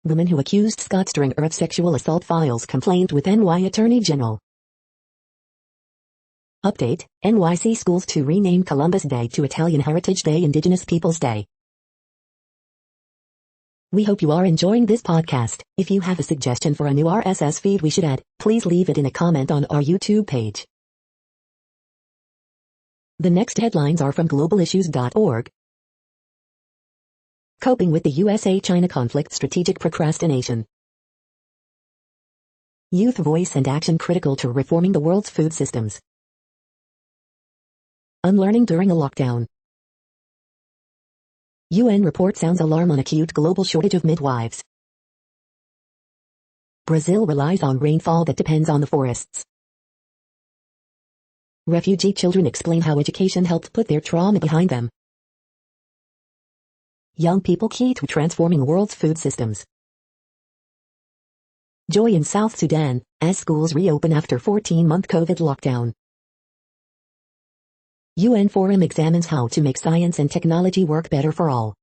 Woman who accused Scott Stringer of sexual assault files complaint with NY Attorney General. Update, NYC schools to rename Columbus Day to Italian Heritage Day Indigenous Peoples Day. We hope you are enjoying this podcast. If you have a suggestion for a new RSS feed we should add, please leave it in a comment on our YouTube page. The next headlines are from globalissues.org. Coping with the USA-China conflict, strategic procrastination. Youth voice and action critical to reforming the world's food systems. Unlearning during a lockdown. UN report sounds alarm on acute global shortage of midwives. Brazil relies on rainfall that depends on the forests. Refugee children explain how education helped put their trauma behind them. Young people key to transforming world's food systems. Joy in South Sudan, as schools reopen after 14-month COVID lockdown. UN Forum examines how to make science and technology work better for all.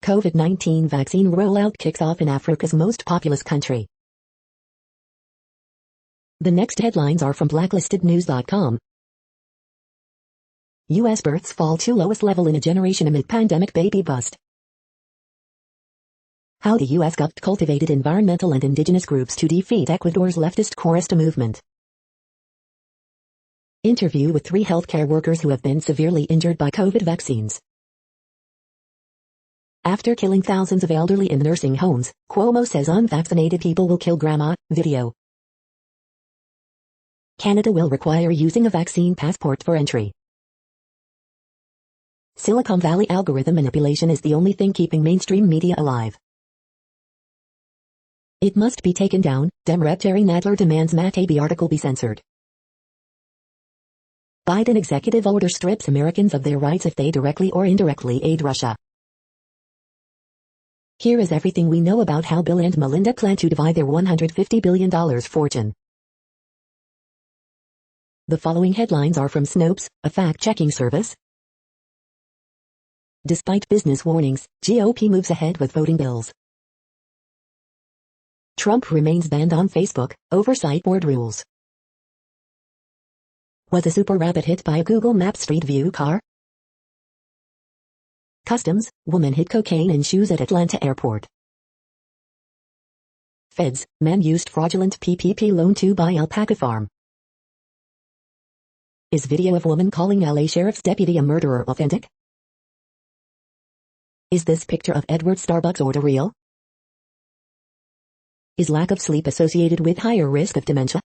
COVID-19 vaccine rollout kicks off in Africa's most populous country. The next headlines are from blacklistednews.com. U.S. births fall to lowest level in a generation amid pandemic baby bust. How the U.S. cultivated environmental and indigenous groups to defeat Ecuador's leftist Coresta movement. Interview with 3 healthcare workers who have been severely injured by COVID vaccines. After killing thousands of elderly in nursing homes, Cuomo says unvaccinated people will kill grandma. Video. Canada will require using a vaccine passport for entry. Silicon Valley algorithm manipulation is the only thing keeping mainstream media alive. It must be taken down. Dem Rep Jerry Nadler demands Matt Taibbi article be censored. Biden executive order strips Americans of their rights if they directly or indirectly aid Russia. Here is everything we know about how Bill and Melinda plan to divide their $150 billion fortune. The following headlines are from Snopes, a fact-checking service. Despite business warnings, GOP moves ahead with voting bills. Trump remains banned on Facebook, oversight board rules. Was a super rabbit hit by a Google Maps Street View car? Customs, woman hid cocaine in shoes at Atlanta airport. Feds, man used fraudulent PPP loan to buy alpaca farm. Is video of woman calling LA sheriff's deputy a murderer authentic? Is this picture of Edward Starbucks order real? Is lack of sleep associated with higher risk of dementia?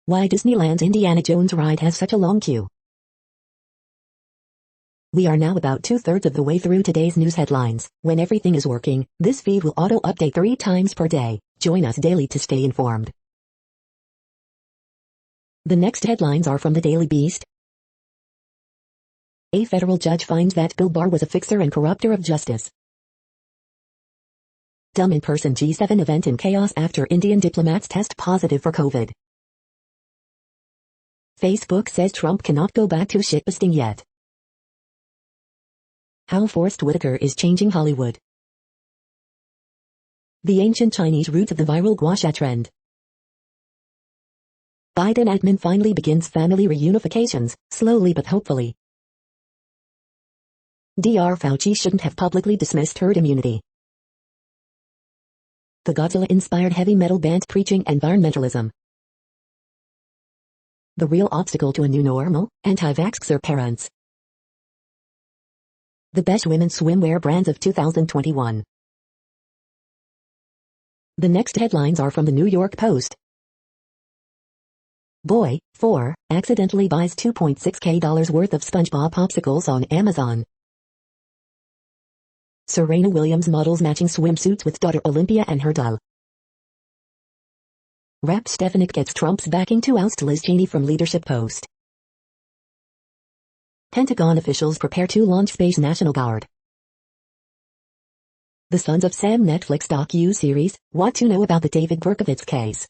Why Disneyland's Indiana Jones ride has such a long queue. We are now about 2/3 of the way through today's news headlines. When everything is working, this feed will auto-update 3 times per day. Join us daily to stay informed. The next headlines are from the Daily Beast. A federal judge finds that Bill Barr was a fixer and corrupter of justice. Dumb in-person G7 event in chaos after Indian diplomats test positive for COVID. Facebook says Trump cannot go back to shitposting yet. How Forrest Whitaker is changing Hollywood. The ancient Chinese roots of the viral gua sha trend. Biden admin finally begins family reunifications, slowly but hopefully. Dr. Fauci shouldn't have publicly dismissed herd immunity. The Godzilla-inspired heavy metal band preaching environmentalism. The real obstacle to a new normal, anti-vaxxer parents. The best women's swimwear brands of 2021. The next headlines are from the New York Post. Boy, 4, accidentally buys $2.6K worth of SpongeBob popsicles on Amazon. Serena Williams models matching swimsuits with daughter Olympia and her doll. Rep. Stefanik gets Trump's backing to oust Liz Cheney from leadership post. Pentagon officials prepare to launch Space National Guard. The Sons of Sam Netflix docu-series, What to Know About the David Berkowitz Case.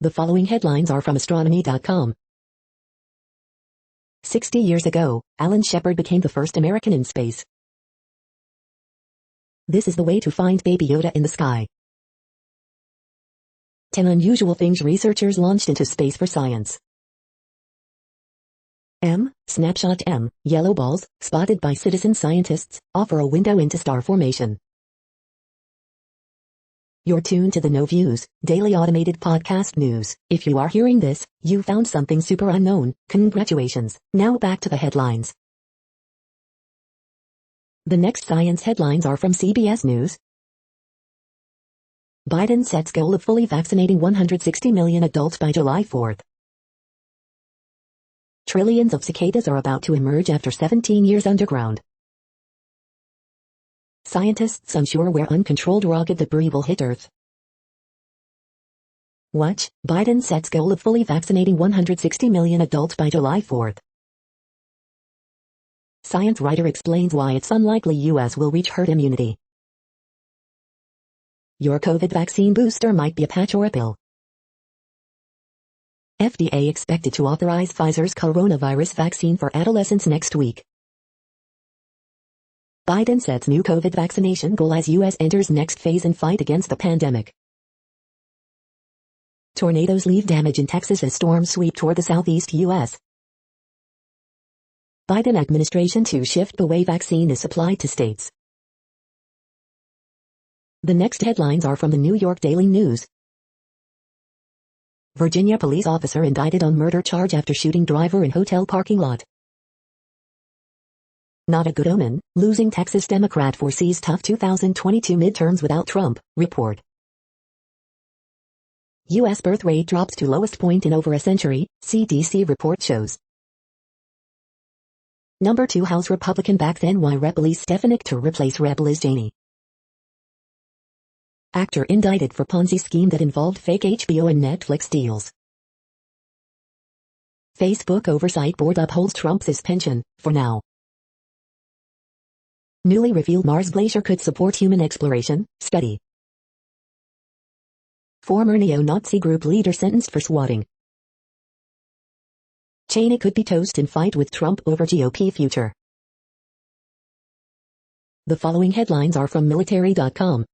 The following headlines are from astronomy.com. 60 years ago, Alan Shepard became the first American in space. This is the way to find Baby Yoda in the sky. 10 unusual things researchers launched into space for science. Snapshot M, yellow balls, spotted by citizen scientists, offer a window into star formation. You're tuned to the No Views, daily automated podcast news. If you are hearing this, you found something super unknown. Congratulations. Now back to the headlines. The next science headlines are from CBS News. Biden sets goal of fully vaccinating 160 million adults by July 4th. Trillions of cicadas are about to emerge after 17 years underground. Scientists unsure where uncontrolled rocket debris will hit Earth. Watch, Biden sets goal of fully vaccinating 160 million adults by July 4th. Science writer explains why it's unlikely US will reach herd immunity. Your COVID vaccine booster might be a patch or a pill. FDA expected to authorize Pfizer's coronavirus vaccine for adolescents next week. Biden sets new COVID vaccination goal as U.S. enters next phase in fight against the pandemic. Tornadoes leave damage in Texas as storms sweep toward the southeast U.S. Biden administration to shift the way vaccine is supplied to states. The next headlines are from the New York Daily News. Virginia police officer indicted on murder charge after shooting driver in hotel parking lot. Not a good omen, losing Texas Democrat foresees tough 2022 midterms without Trump, report. U.S. birth rate drops to lowest point in over a century, CDC report shows. Number 2 House Republican backs NY Rep. Elise Stefanik to replace Rep. Liz Cheney. Actor indicted for Ponzi scheme that involved fake HBO and Netflix deals. Facebook Oversight Board upholds Trump's suspension, for now. Newly revealed Mars glacier could support human exploration, study. Former neo-Nazi group leader sentenced for swatting. Cheney could be toast in fight with Trump over GOP future. The following headlines are from military.com.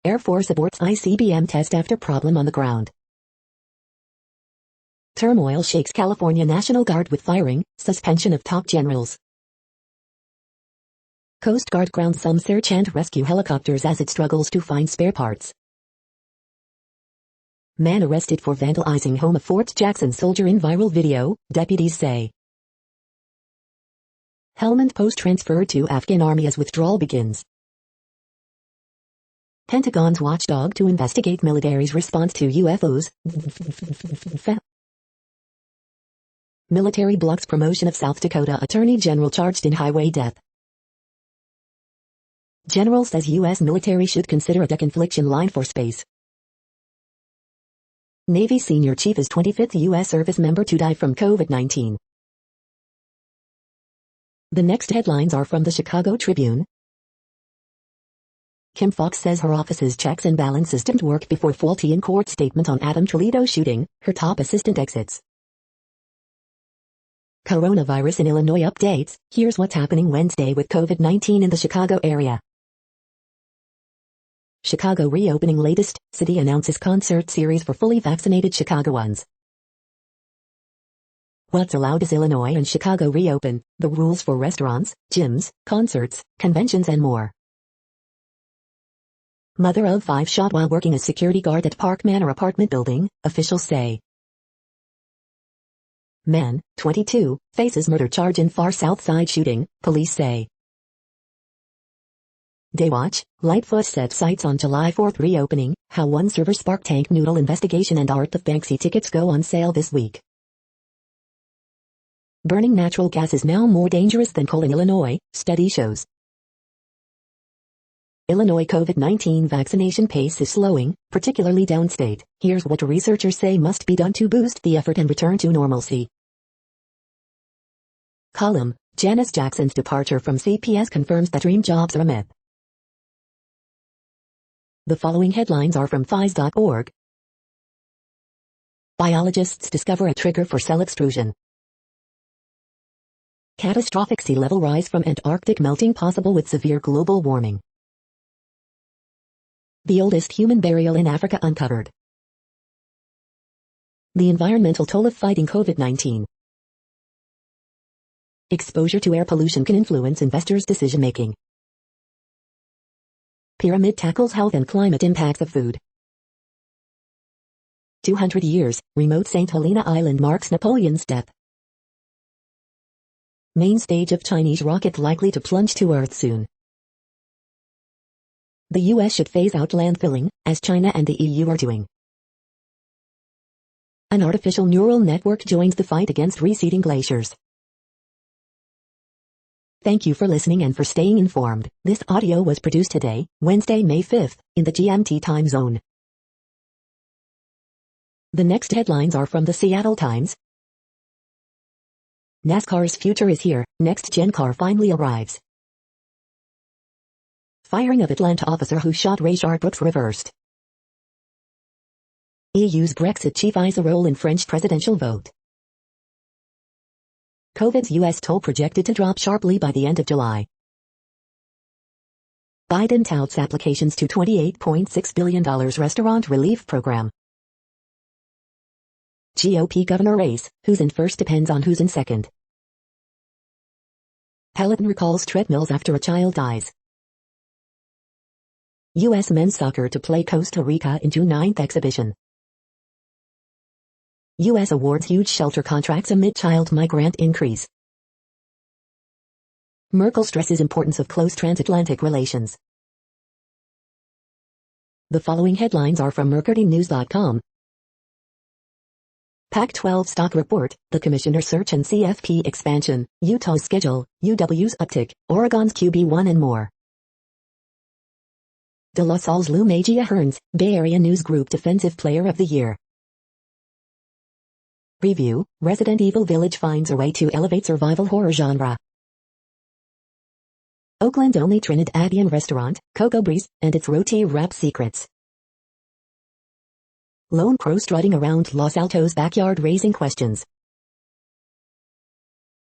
Air Force aborts ICBM test after problem on the ground. Turmoil shakes California National Guard with firing, suspension of top generals. Coast Guard grounds some search and rescue helicopters as it struggles to find spare parts. Man arrested for vandalizing home of Fort Jackson soldier in viral video, deputies say. Helmand Post transferred to Afghan army as withdrawal begins. Pentagon's watchdog to investigate military's response to UFOs. Military blocks promotion of South Dakota Attorney General charged in highway death. General says U.S. military should consider a deconfliction line for space. Navy senior chief is 25th U.S. service member to die from COVID-19. The next headlines are from the Chicago Tribune. Kim Foxx says her office's checks and balances didn't work before faulty in-court statement on Adam Toledo shooting, her top assistant exits. Coronavirus in Illinois updates, here's what's happening Wednesday with COVID-19 in the Chicago area. Chicago reopening latest, city announces concert series for fully vaccinated Chicagoans. What's allowed as Illinois and Chicago reopen, the rules for restaurants, gyms, concerts, conventions and more. Mother of 5 shot while working as security guard at Park Manor apartment building, officials say. Man, 22, faces murder charge in Far South Side shooting, police say. Daywatch, Lightfoot sets sights on July 4th reopening, how one server sparked tank noodle investigation and Art of Banksy tickets go on sale this week. Burning natural gas is now more dangerous than coal in Illinois, study shows. Illinois COVID-19 vaccination pace is slowing, particularly downstate. Here's what researchers say must be done to boost the effort and return to normalcy. Column: Janice Jackson's departure from CPS confirms that dream jobs are a myth. The following headlines are from phys.org. Biologists discover a trigger for cell extrusion. Catastrophic sea level rise from Antarctic melting possible with severe global warming. The oldest human burial in Africa uncovered. The environmental toll of fighting COVID-19. Exposure to air pollution can influence investors' decision-making. Pyramid tackles health and climate impacts of food. 200 years, remote St. Helena Island marks Napoleon's death. Main stage of Chinese rocket likely to plunge to Earth soon. The U.S. should phase out landfilling, as China and the EU are doing. An artificial neural network joins the fight against receding glaciers. Thank you for listening and for staying informed. This audio was produced today, Wednesday, May 5th, in the GMT time zone. The next headlines are from the Seattle Times. NASCAR's future is here, next-gen car finally arrives. Firing of Atlanta officer who shot Rayshard Brooks reversed. EU's Brexit chief eyes a role in French presidential vote. COVID's U.S. toll projected to drop sharply by the end of July. Biden touts applications to $28.6 billion restaurant relief program. GOP governor race, who's in first depends on who's in second. Peloton recalls treadmills after a child dies. U.S. men's soccer to play Costa Rica in June 9th exhibition. U.S. awards huge shelter contracts amid child migrant increase. Merkel stresses importance of close transatlantic relations. The following headlines are from mercurynews.com. Pac-12 stock report, the commissioner search and CFP expansion, Utah's schedule, UW's uptick, Oregon's QB1 and more. De La Salle's Lou Magia Hearns, Bay Area News Group Defensive Player of the Year. Review, Resident Evil Village finds a way to elevate survival horror genre. Oakland's only Trinidadian restaurant, Coco Breeze, and its roti wrap secrets. Lone crow strutting around Los Altos backyard raising questions.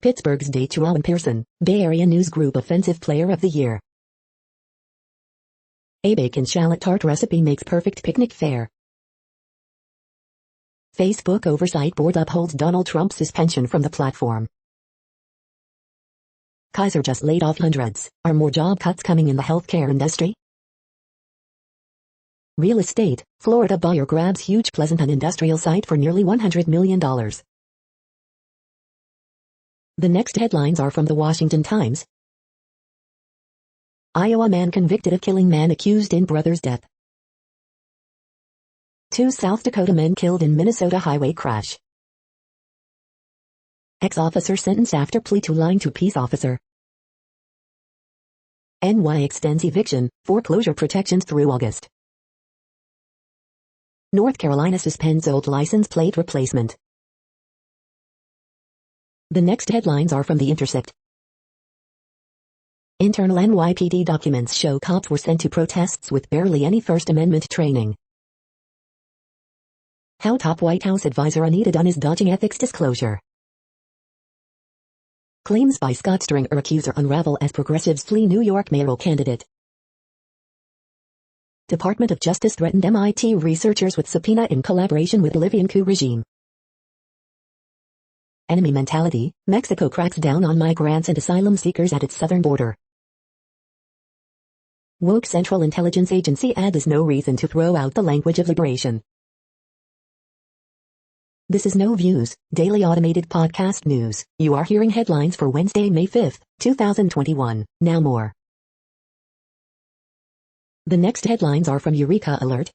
Pittsburgh's Dachuan Pearson, Bay Area News Group Offensive Player of the Year. A bacon shallot tart recipe makes perfect picnic fare. Facebook Oversight Board upholds Donald Trump's suspension from the platform. Kaiser just laid off hundreds. Are more job cuts coming in the healthcare industry? Real estate, Florida buyer grabs huge Pleasanton industrial site for nearly $100 million. The next headlines are from the Washington Times. Iowa man convicted of killing man accused in brother's death. 2 South Dakota men killed in Minnesota highway crash. Ex-officer sentenced after plea to lying to peace officer. NY extends eviction, foreclosure protections through August. North Carolina suspends old license plate replacement. The next headlines are from The Intercept. Internal NYPD documents show cops were sent to protests with barely any First Amendment training. How top White House advisor Anita Dunn is dodging ethics disclosure. Claims by Scott Stringer accuser unravel as progressives flee New York mayoral candidate. Department of Justice threatened MIT researchers with subpoena in collaboration with Bolivian coup regime. Enemy mentality, Mexico cracks down on migrants and asylum seekers at its southern border. Woke Central Intelligence Agency ad is no reason to throw out the language of liberation. This is No Views, daily automated podcast news. You are hearing headlines for Wednesday, May 5th, 2021. Now more. The next headlines are from Eureka Alert.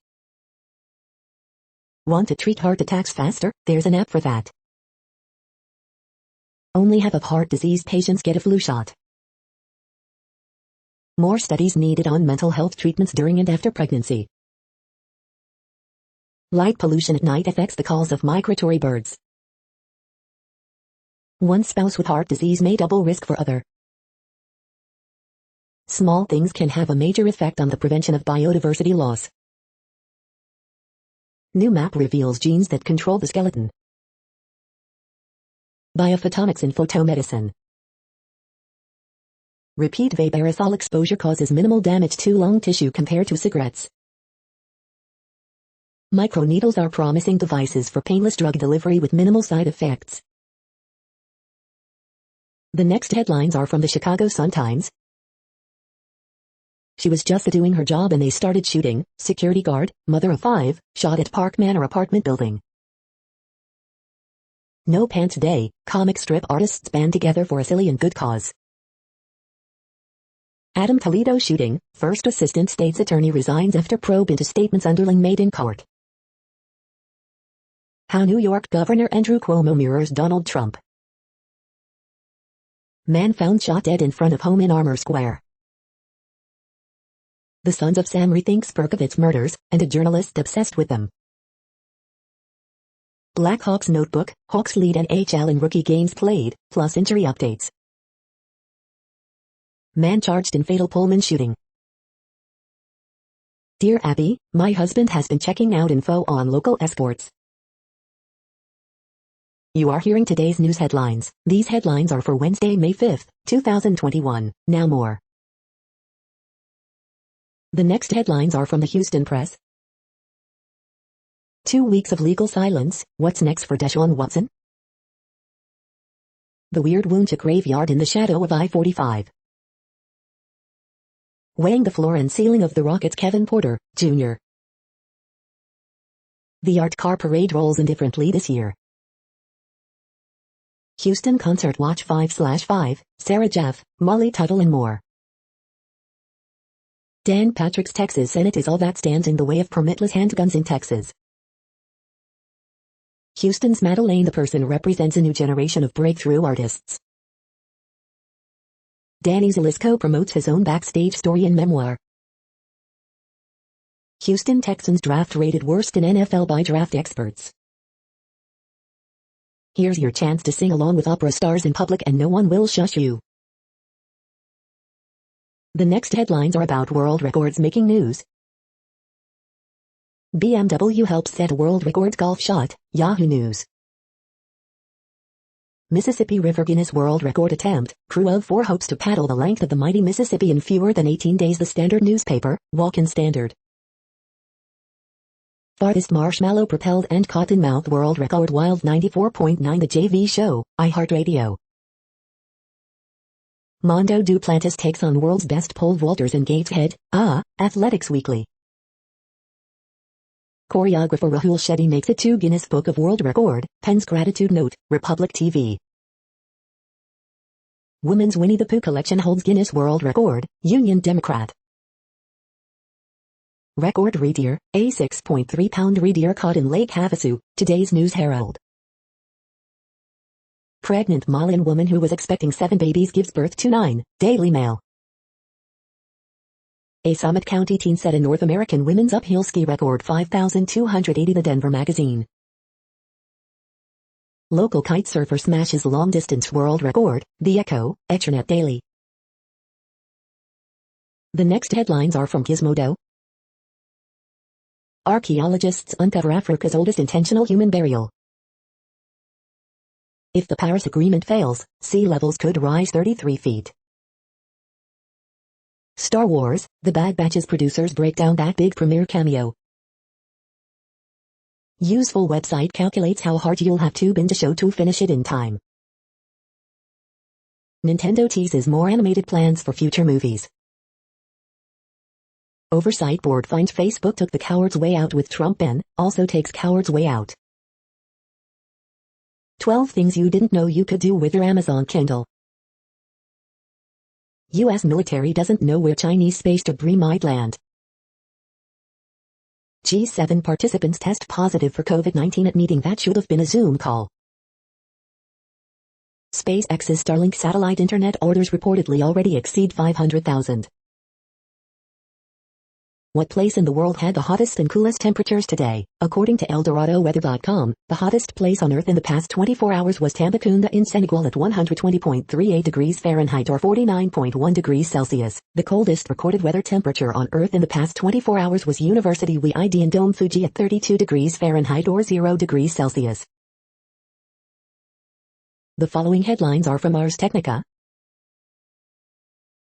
Want to treat heart attacks faster? There's an app for that. Only half of heart disease patients get a flu shot. More studies needed on mental health treatments during and after pregnancy. Light pollution at night affects the calls of migratory birds. One spouse with heart disease may double risk for other. Small things can have a major effect on the prevention of biodiversity loss. New map reveals genes that control the skeleton. Biophotonics in photomedicine. Repeat vape aerosol exposure causes minimal damage to lung tissue compared to cigarettes. Microneedles are promising devices for painless drug delivery with minimal side effects. The next headlines are from the Chicago Sun-Times. She was just doing her job and they started shooting. Security guard, mother of 5, shot at Park Manor apartment building. No Pants Day, comic strip artists band together for a silly and good cause. Adam Toledo shooting, first assistant state's attorney resigns after probe into statements underling made in court. How New York Governor Andrew Cuomo mirrors Donald Trump. Man found shot dead in front of home in Armour Square. The Sons of Sam rethinks Berkovitz murders, and a journalist obsessed with them. Blackhawks notebook, Hawks lead NHL in rookie games played, plus injury updates. Man charged in fatal Pullman shooting. Dear Abby, my husband has been checking out info on local esports. You are hearing today's news headlines. These headlines are for Wednesday, May 5, 2021. Now more. The next headlines are from the Houston Press. 2 weeks of legal silence, what's next for Deshaun Watson? The weird Woonchuk graveyard in the shadow of I-45. Weighing the floor and ceiling of the Rockets' Kevin Porter, Jr. The art car parade rolls indifferently this year. Houston Concert Watch 5/5, Sarah Jeff, Molly Tuttle and more. Dan Patrick's Texas Senate is all that stands in the way of permitless handguns in Texas. Houston's Madeleine the Person represents a new generation of breakthrough artists. Danny Zelisko promotes his own backstage story and memoir. Houston Texans draft rated worst in NFL by draft experts. Here's your chance to sing along with opera stars in public and no one will shush you. The next headlines are about world records making news. BMW helps set world record golf shot, Yahoo News. Mississippi River Guinness World Record attempt, crew of 4 hopes to paddle the length of the mighty Mississippi in fewer than 18 days. The Standard newspaper, Walk-in Standard. Farthest marshmallow propelled and caught in mouth world record Wild 94.9 The JV Show, iHeartRadio. Mondo Duplantis takes on world's best pole vaulters in Gateshead, Athletics Weekly. Choreographer Rahul Shetty makes it to Guinness Book of World Record, pens gratitude note, Republic TV. Women's Winnie the Pooh collection holds Guinness World Record, Union Democrat. Record reindeer, a 6.3-pound reindeer caught in Lake Havasu, today's News Herald. Pregnant Malian woman who was expecting 7 babies gives birth to 9, Daily Mail. A Summit County teen set a North American women's uphill ski record 5,280 The Denver Magazine. Local kite surfer smashes long-distance world record, The Echo, Etchernet Daily. The next headlines are from Gizmodo. Archaeologists uncover Africa's oldest intentional human burial. If the Paris Agreement fails, sea levels could rise 33 feet. Star Wars, The Bad Batch's producers break down that big premiere cameo. Useful website calculates how hard you'll have to binge a show to finish it in time. Nintendo teases more animated plans for future movies. Oversight board finds Facebook took the coward's way out with Trump ban, also takes coward's way out. 12 things you didn't know you could do with your Amazon Kindle. U.S. military doesn't know where Chinese space debris might land. G7 participants test positive for COVID-19 at meeting that should have been a Zoom call. SpaceX's Starlink satellite internet orders reportedly already exceed 500,000. What place in the world had the hottest and coolest temperatures today? According to ElDoradoWeather.com, the hottest place on Earth in the past 24 hours was Tambacounda in Senegal at 120.38 degrees Fahrenheit or 49.1 degrees Celsius. The coldest recorded weather temperature on Earth in the past 24 hours was University WID in Dome Fuji at 32 degrees Fahrenheit or 0 degrees Celsius. The following headlines are from Ars Technica.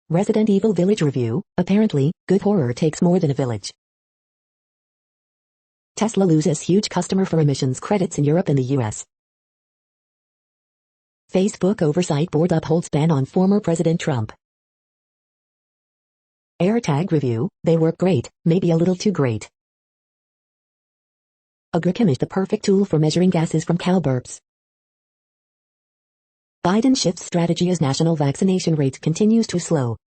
Resident Evil Village Review. Apparently, good horror takes more than a village. Tesla loses huge customer for emissions credits in Europe and the US. Facebook Oversight Board upholds ban on former President Trump. AirTag Review. They work great, maybe a little too great. Agrichem is the perfect tool for measuring gases from cow burps. Biden shifts strategy as national vaccination rate continues to slow.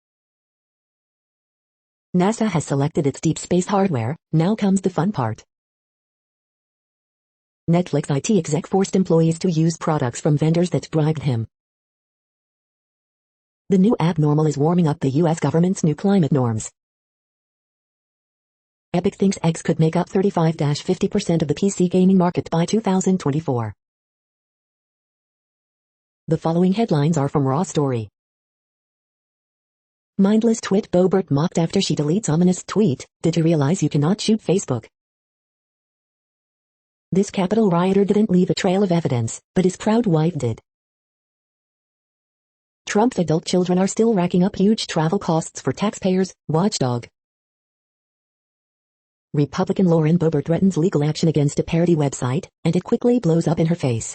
NASA has selected its deep space hardware, now comes the fun part. Netflix IT exec forced employees to use products from vendors that bribed him. The new abnormal is warming up the US government's new climate norms. Epic thinks X could make up 35-50% of the PC gaming market by 2024. The following headlines are from Raw Story. Mindless twit Boebert mocked after she deletes ominous tweet. Did you realize you cannot shoot Facebook? This Capitol rioter didn't leave a trail of evidence, but his proud wife did. Trump's adult children are still racking up huge travel costs for taxpayers. Watchdog. Republican Lauren Boebert threatens legal action against a parody website, and it quickly blows up in her face.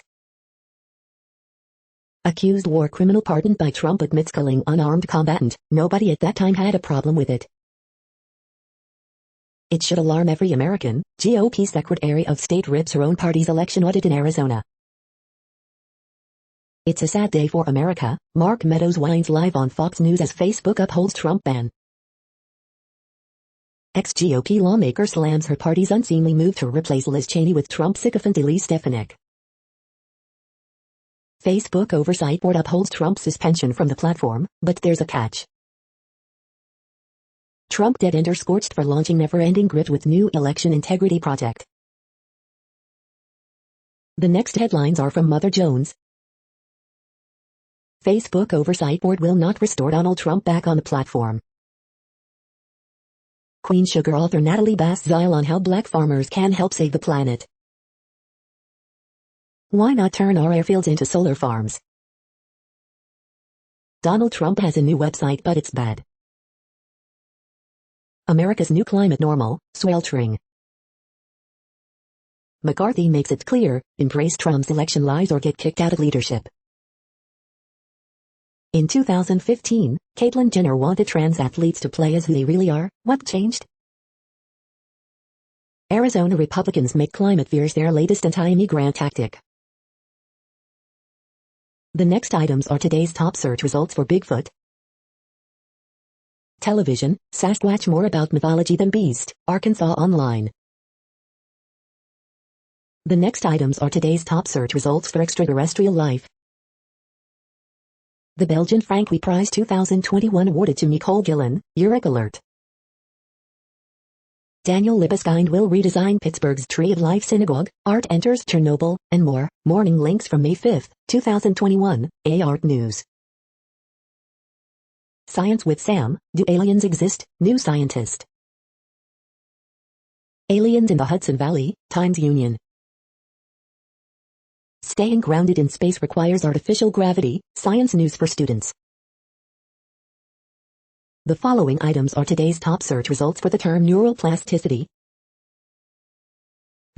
Accused war criminal pardoned by Trump admits killing unarmed combatant. Nobody at that time had a problem with it. It should alarm every American. GOP Secretary of State rips her own party's election audit in Arizona. It's a sad day for America. Mark Meadows whines live on Fox News as Facebook upholds Trump ban. Ex-GOP lawmaker slams her party's unseemly move to replace Liz Cheney with Trump sycophant Elise Stefanik. Facebook Oversight Board upholds Trump's suspension from the platform, but there's a catch. Trump dead-ender scorched for launching never-ending grid with new election integrity project. The next headlines are from Mother Jones. Facebook Oversight Board will not restore Donald Trump back on the platform. Queen Sugar author Natalie Bass-Zile on how black farmers can help save the planet. Why not turn our airfields into solar farms? Donald Trump has a new website but it's bad. America's new climate normal, sweltering. McCarthy makes it clear, embrace Trump's election lies or get kicked out of leadership. In 2015, Caitlyn Jenner wanted trans athletes to play as who they really are. What changed? Arizona Republicans make climate fears their latest anti-immigrant tactic. The next items are today's top search results for Bigfoot. Television, Sasquatch more about mythology than beast, Arkansas Online. The next items are today's top search results for extraterrestrial life. The Belgian Franqui Prize 2021 awarded to Nicole Gillen, Eureka Alert. Daniel Libeskind will redesign Pittsburgh's Tree of Life Synagogue, Art enters Chernobyl, and more. Morning links from May 5, 2021, Art News. Science with Sam, do aliens exist? New scientist. Aliens in the Hudson Valley, Times Union. Staying grounded in space requires artificial gravity, science news for students. The following items are today's top search results for the term neuroplasticity.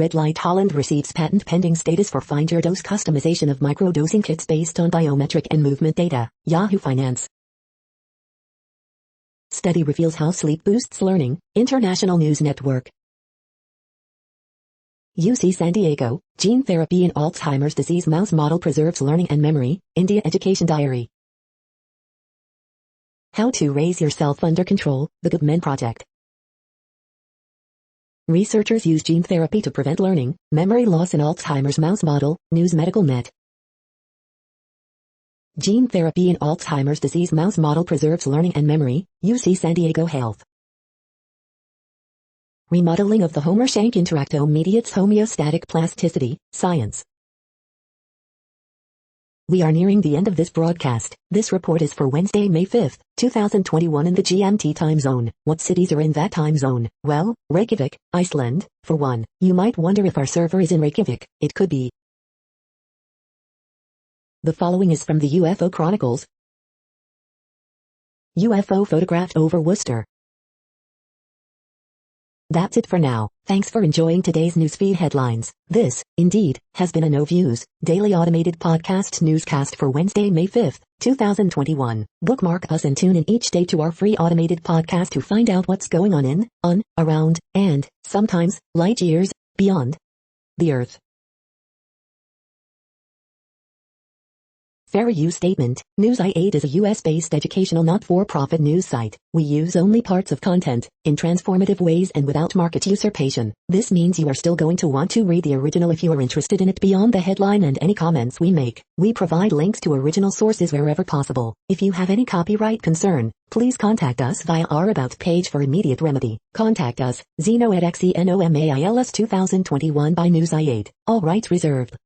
Red Light Holland receives patent pending status for Find Your Dose customization of microdosing kits based on biometric and movement data, Yahoo Finance. Study reveals how sleep boosts learning, International News Network. UC San Diego, gene therapy in Alzheimer's disease mouse model preserves learning and memory, India Education Diary. How to raise yourself under control, the Good Men Project. Researchers use gene therapy to prevent learning, memory loss in Alzheimer's mouse model, News Medical Net. Gene therapy in Alzheimer's disease mouse model preserves learning and memory, UC San Diego Health. Remodeling of the Homer-Shank interactome mediates homeostatic plasticity, science. We are nearing the end of this broadcast. This report is for Wednesday, May 5, 2021 in the GMT time zone. What cities are in that time zone? Well, Reykjavik, Iceland, for one. You might wonder if our server is in Reykjavik. It could be. The following is from the UFO Chronicles. UFO photographed over Worcester. That's it for now. Thanks for enjoying today's newsfeed headlines. This, indeed, has been a No Views, daily automated podcast newscast for Wednesday, May 5, 2021. Bookmark us and tune in each day to our free automated podcast to find out what's going on, around, and, sometimes, light years, beyond the Earth. Fair use statement. News i8 is a US-based educational not-for-profit news site. We use only parts of content, in transformative ways and without market usurpation. This means you are still going to want to read the original if you are interested in it beyond the headline and any comments we make. We provide links to original sources wherever possible. If you have any copyright concern, please contact us via our About page for immediate remedy. Contact us, Zeno at XENOMAILS 2021 by News i8. All rights reserved.